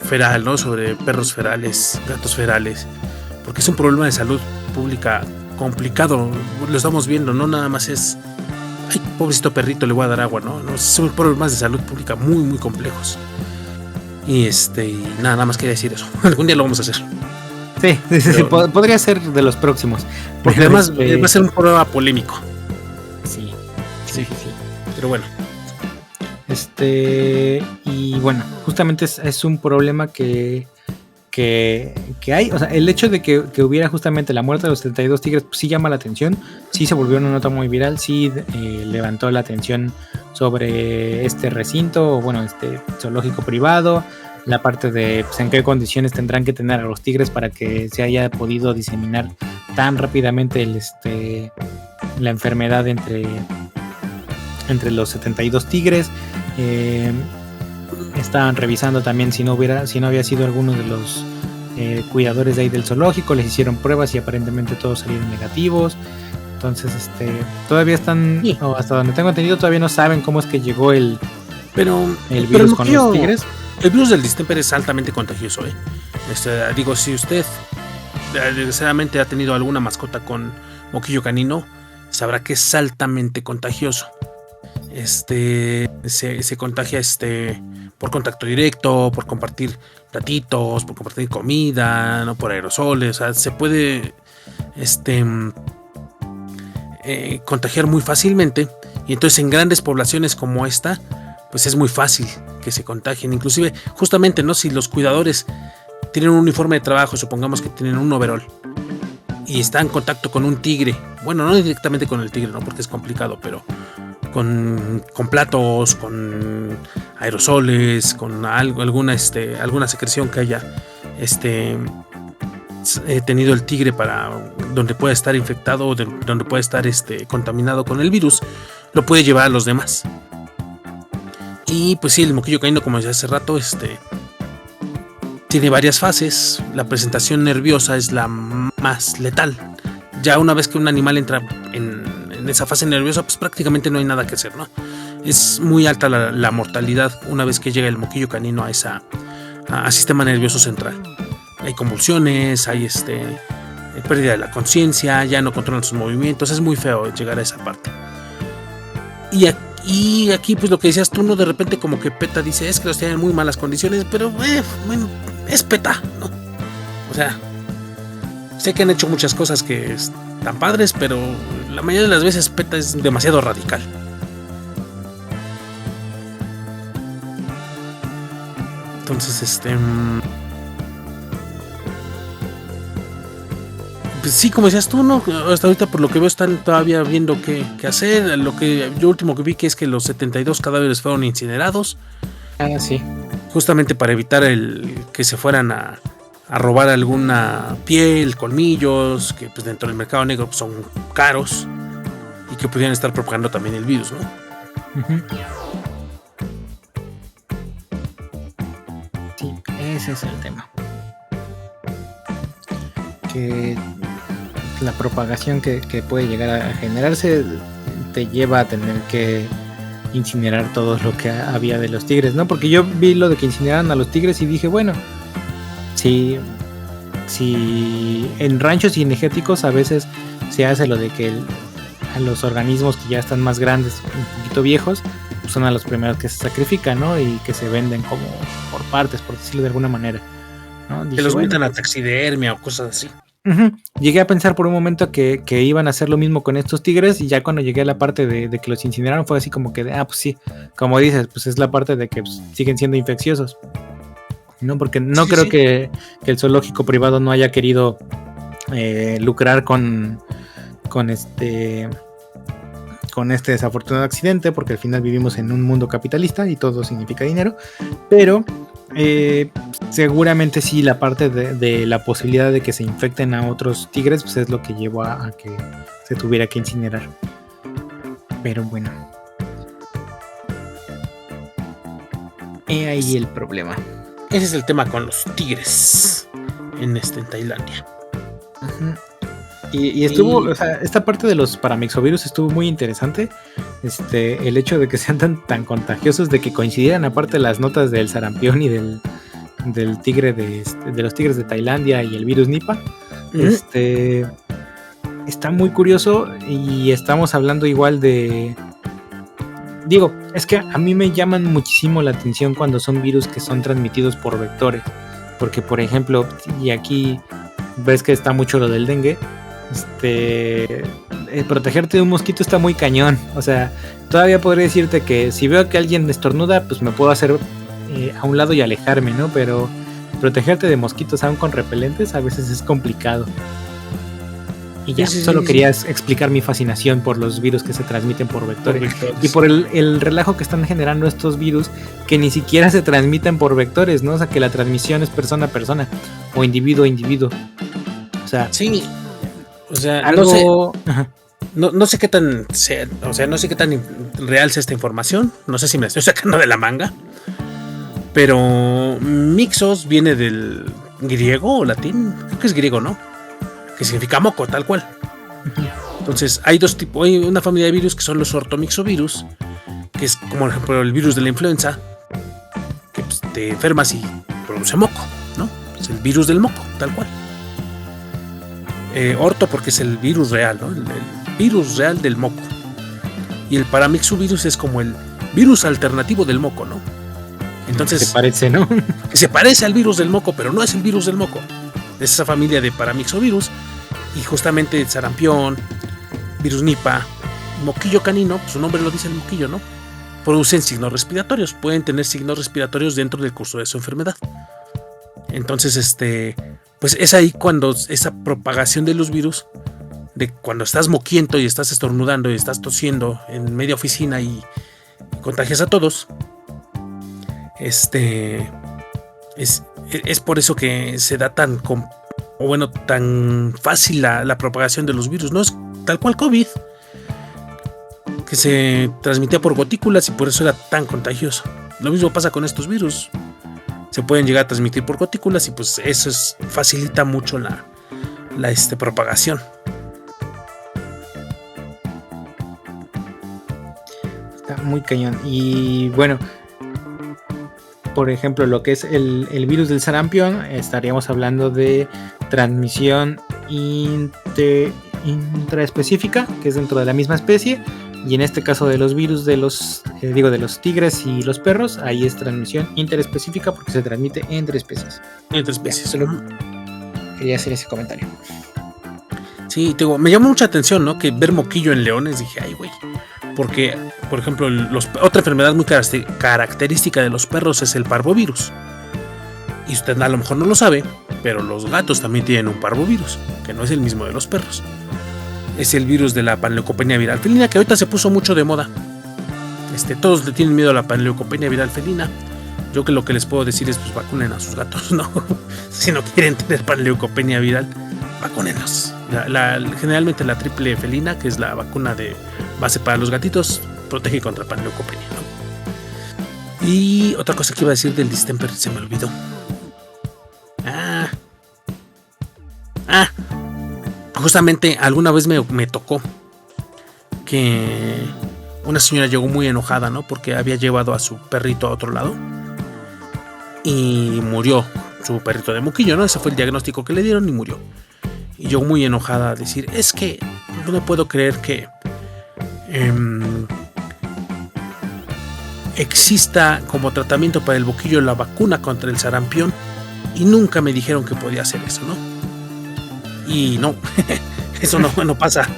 feral, ¿no? Sobre perros ferales, gatos ferales, porque es un problema de salud pública complicado. Lo estamos viendo, no nada más es ay, pobrecito perrito, le voy a dar agua, ¿no? Son problemas de salud pública muy, muy complejos. Y nada más quería decir eso. Algún día lo vamos a hacer. Sí, podría ser de los próximos. Porque además va a ser un programa polémico. Sí. Pero bueno. Y bueno, justamente es un problema que hay. O sea, el hecho de que hubiera justamente la muerte de los 32 tigres, pues sí llama la atención. Sí se volvió una nota muy viral. Sí levantó la atención sobre este recinto, o bueno, este zoológico privado. La parte de pues, en qué condiciones tendrán que tener a los tigres para que se haya podido diseminar tan rápidamente la enfermedad entre los 72 tigres. Estaban revisando también si no había sido alguno de los cuidadores de ahí del zoológico. Les hicieron pruebas y aparentemente todos salieron negativos. Entonces todavía están, o hasta donde tengo entendido, todavía no saben cómo es que llegó el virus con los tigres. El virus del distemper es altamente contagioso, digo, si usted desgraciadamente ha tenido alguna mascota con moquillo canino, sabrá que es altamente contagioso. Se contagia por contacto directo, por compartir platitos, por compartir comida, no por aerosoles. O sea, se puede contagiar muy fácilmente, y entonces en grandes poblaciones como esta, pues es muy fácil que se contagien. Inclusive, justamente, ¿no? Si los cuidadores tienen un uniforme de trabajo, supongamos que tienen un overol, y está en contacto con un tigre, bueno, no directamente con el tigre, ¿no? Porque es complicado, pero con platos, con aerosoles, con alguna secreción que haya tenido el tigre, para donde pueda estar infectado o donde pueda estar contaminado con el virus, lo puede llevar a los demás. Y pues sí, el moquillo canino, como decía hace rato, tiene varias fases. La presentación nerviosa es la más letal. Ya una vez que un animal entra en esa fase nerviosa, pues prácticamente no hay nada que hacer, ¿no? es muy alta la mortalidad una vez que llega el moquillo canino a sistema nervioso central. Hay convulsiones, hay pérdida de la conciencia, ya no controlan sus movimientos, es muy feo llegar a esa parte. Y aquí pues lo que decías tú, no, de repente como que PETA dice, es que los tienen en muy malas condiciones, pero bueno, es PETA, ¿no? O sea, sé que han hecho muchas cosas que están padres, pero la mayoría de las veces PETA es demasiado radical. Entonces, pues sí, como decías tú, ¿no? Hasta ahorita por lo que veo están todavía viendo qué hacer. Lo que yo último que vi que es que los 72 cadáveres fueron incinerados. Ah, sí. Justamente para evitar que se fueran a robar alguna piel, colmillos, que pues dentro del mercado negro pues, son caros y que pudieran estar propagando también el virus, ¿no? Uh-huh. Sí, ese es el tema. Que la propagación que puede llegar a generarse te lleva a tener que incinerar todo lo que había de los tigres, ¿no? Porque yo vi lo de que incineraran a los tigres y dije, bueno, si en ranchos cinegéticos a veces se hace lo de que a los organismos que ya están más grandes, un poquito viejos, pues son a los primeros que se sacrifican, ¿no? Y que se venden como por partes, por decirlo de alguna manera, ¿no? Dije, que los metan bueno, a taxidermia o cosas así. Uh-huh. Llegué a pensar por un momento que iban a hacer lo mismo con estos tigres, y ya cuando llegué a la parte de que los incineraron fue así como que, pues sí, como dices, pues es la parte de que pues, siguen siendo infecciosos, ¿no? Porque no creo que el zoológico privado no haya querido lucrar con este desafortunado accidente, porque al final vivimos en un mundo capitalista y todo significa dinero, pero seguramente sí, la parte de la posibilidad de que se infecten a otros tigres pues es lo que llevó a que se tuviera que incinerar. Pero bueno, he ahí el problema. Ese es el tema con los tigres en Tailandia. Uh-huh. Y estuvo, o sea, esta parte de los paramyxovirus estuvo muy interesante. El hecho de que sean tan contagiosos, de que coincidieran aparte las notas del sarampión y del tigre de los tigres de Tailandia y el virus Nipah. Uh-huh. Está muy curioso, y estamos hablando igual de... Digo, es que a mí me llaman muchísimo la atención cuando son virus que son transmitidos por vectores. Porque, por ejemplo, y aquí ves que está mucho lo del dengue, protegerte de un mosquito está muy cañón. O sea, todavía podría decirte que si veo que alguien estornuda, pues me puedo hacer a un lado y alejarme, ¿no? Pero protegerte de mosquitos aún con repelentes a veces es complicado. Y ya, solo quería explicar mi fascinación por los virus que se transmiten por vectores. Y por el relajo que están generando estos virus que ni siquiera se transmiten por vectores, ¿no? O sea, que la transmisión es persona a persona o individuo a individuo. O sea, sí. O sea, algo... no sé qué tan no sé qué tan real sea esta información. No sé si me la estoy sacando de la manga. Pero mixos viene del griego o latín. Creo que es griego, ¿no? Que significa moco, tal cual. Entonces hay dos tipos, hay una familia de virus que son los ortomixovirus, que es como por ejemplo el virus de la influenza, que pues, te enfermas y produce moco, ¿no? Es el virus del moco, tal cual. Orto porque es el virus real, ¿no? El virus real del moco. Y el paramyxovirus es como el virus alternativo del moco, ¿no? Entonces se parece, ¿no? Que se parece al virus del moco, pero no es el virus del moco. Es esa familia de paramyxovirus. Y justamente el sarampión, virus Nipah, moquillo canino, su nombre lo dice el moquillo, ¿no? Producen signos respiratorios, pueden tener signos respiratorios dentro del curso de su enfermedad. Entonces, pues es ahí cuando esa propagación de los virus, de cuando estás moquiento y estás estornudando y estás tosiendo en media oficina y contagias a todos, es por eso que se da tan fácil la propagación de los virus. No es tal cual COVID, que se transmitía por gotículas y por eso era tan contagioso. Lo mismo pasa con estos virus. Se pueden llegar a transmitir por gotículas y pues eso facilita mucho la muy cañón. Y bueno, por ejemplo, lo que es el virus del sarampión, estaríamos hablando de transmisión intraespecífica, que es dentro de la misma especie. Y en este caso de los virus de los tigres y los perros, ahí es transmisión interespecífica porque se transmite entre especies. Entre especies. Solo quería hacer ese comentario. Sí, me llamó mucha atención, ¿no? Que ver moquillo en leones, dije, ay, güey. Porque, por ejemplo, otra enfermedad muy característica de los perros es el parvovirus. Y usted a lo mejor no lo sabe, pero los gatos también tienen un parvovirus, que no es el mismo de los perros. Es el virus de la panleucopenia viral felina, que ahorita se puso mucho de moda. Todos le tienen miedo a la panleucopenia viral felina. Yo que lo que les puedo decir es, pues vacunen a sus gatos, ¿no? Si no quieren tener panleucopenia viral, vacúnenlos. Generalmente la triple felina, que es la vacuna de base para los gatitos, protege contra panleucopenia, ¿no? Y otra cosa que iba a decir del distemper, se me olvidó. Justamente alguna vez me tocó que una señora llegó muy enojada, ¿no? Porque había llevado a su perrito a otro lado y murió su perrito de moquillo, ¿no? Ese fue el diagnóstico que le dieron y murió. Y llegó muy enojada a decir, es que no puedo creer que exista como tratamiento para el moquillo la vacuna contra el sarampión y nunca me dijeron que podía hacer eso, ¿no? Y no, eso no pasa.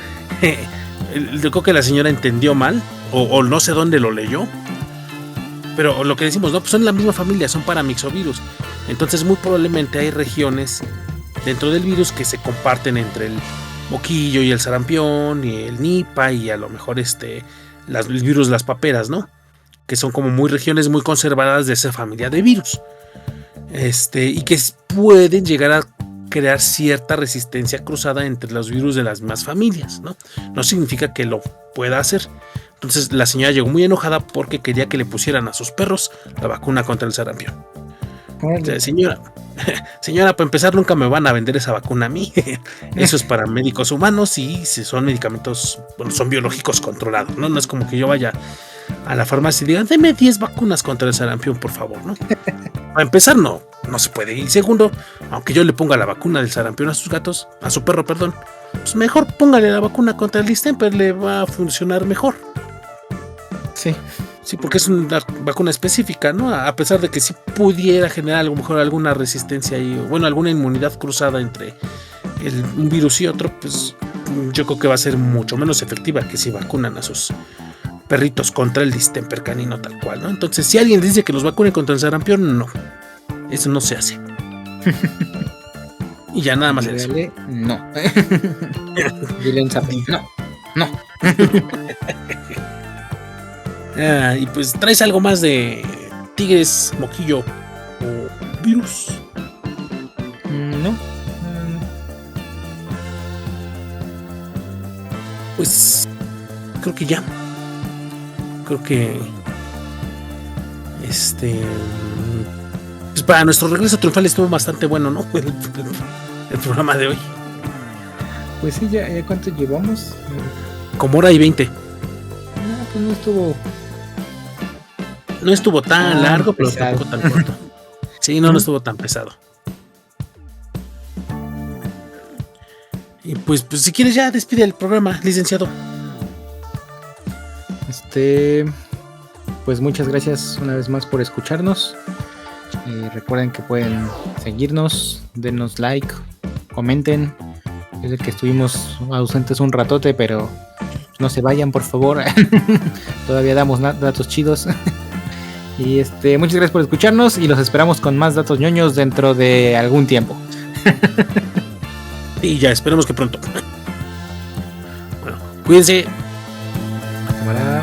Yo creo que la señora entendió mal o no sé dónde lo leyó. Pero lo que decimos, no, pues son la misma familia, son paramixovirus. Entonces muy probablemente hay regiones dentro del virus que se comparten entre el moquillo y el sarampión y el Nipah y a lo mejor el virus de las paperas, ¿no? Que son como muy regiones muy conservadas de esa familia de virus. Y que pueden llegar a crear cierta resistencia cruzada entre los virus de las mismas familias, ¿no? No significa que lo pueda hacer. Entonces la señora llegó muy enojada porque quería que le pusieran a sus perros la vacuna contra el sarampión. Señora, para empezar, nunca me van a vender esa vacuna a mí. Eso es para médicos humanos y son medicamentos, bueno, son biológicos controlados, ¿no? No es como que yo vaya a la farmacia y diga, deme 10 vacunas contra el sarampión, por favor, ¿no? Para empezar, no se puede. Y segundo, aunque yo le ponga la vacuna del sarampión a su perro, pues mejor póngale la vacuna contra el distemper, le va a funcionar mejor. Sí, porque es una vacuna específica, ¿no? A pesar de que sí pudiera generar a lo mejor alguna resistencia y, bueno, alguna inmunidad cruzada entre un virus y otro, pues yo creo que va a ser mucho menos efectiva que si vacunan a sus perritos contra el distemper canino tal cual, ¿no? Entonces, si alguien dice que los vacunen contra el sarampión, no. Eso no se hace. Y ya nada más eso. No. Dile un sapo. No. Y pues traes algo más de tigres, moquillo o virus. No. Pues creo que ya. Creo que pues para nuestro regreso triunfal estuvo bastante bueno, ¿no? El programa de hoy. Pues sí, ya ¿cuánto llevamos? Como hora y 20. No, pues no estuvo tan largo, pero pesado. tampoco tan corto. Sí, no estuvo tan pesado. Y pues si quieres ya despide el programa, licenciado. Pues muchas gracias una vez más por escucharnos. Recuerden que pueden seguirnos, denos like, comenten. Es el que estuvimos ausentes un ratote, pero no se vayan, por favor. Todavía damos datos chidos. Y muchas gracias por escucharnos y los esperamos con más datos ñoños dentro de algún tiempo. Y ya, esperemos que pronto. Bueno, cuídense. Cámara.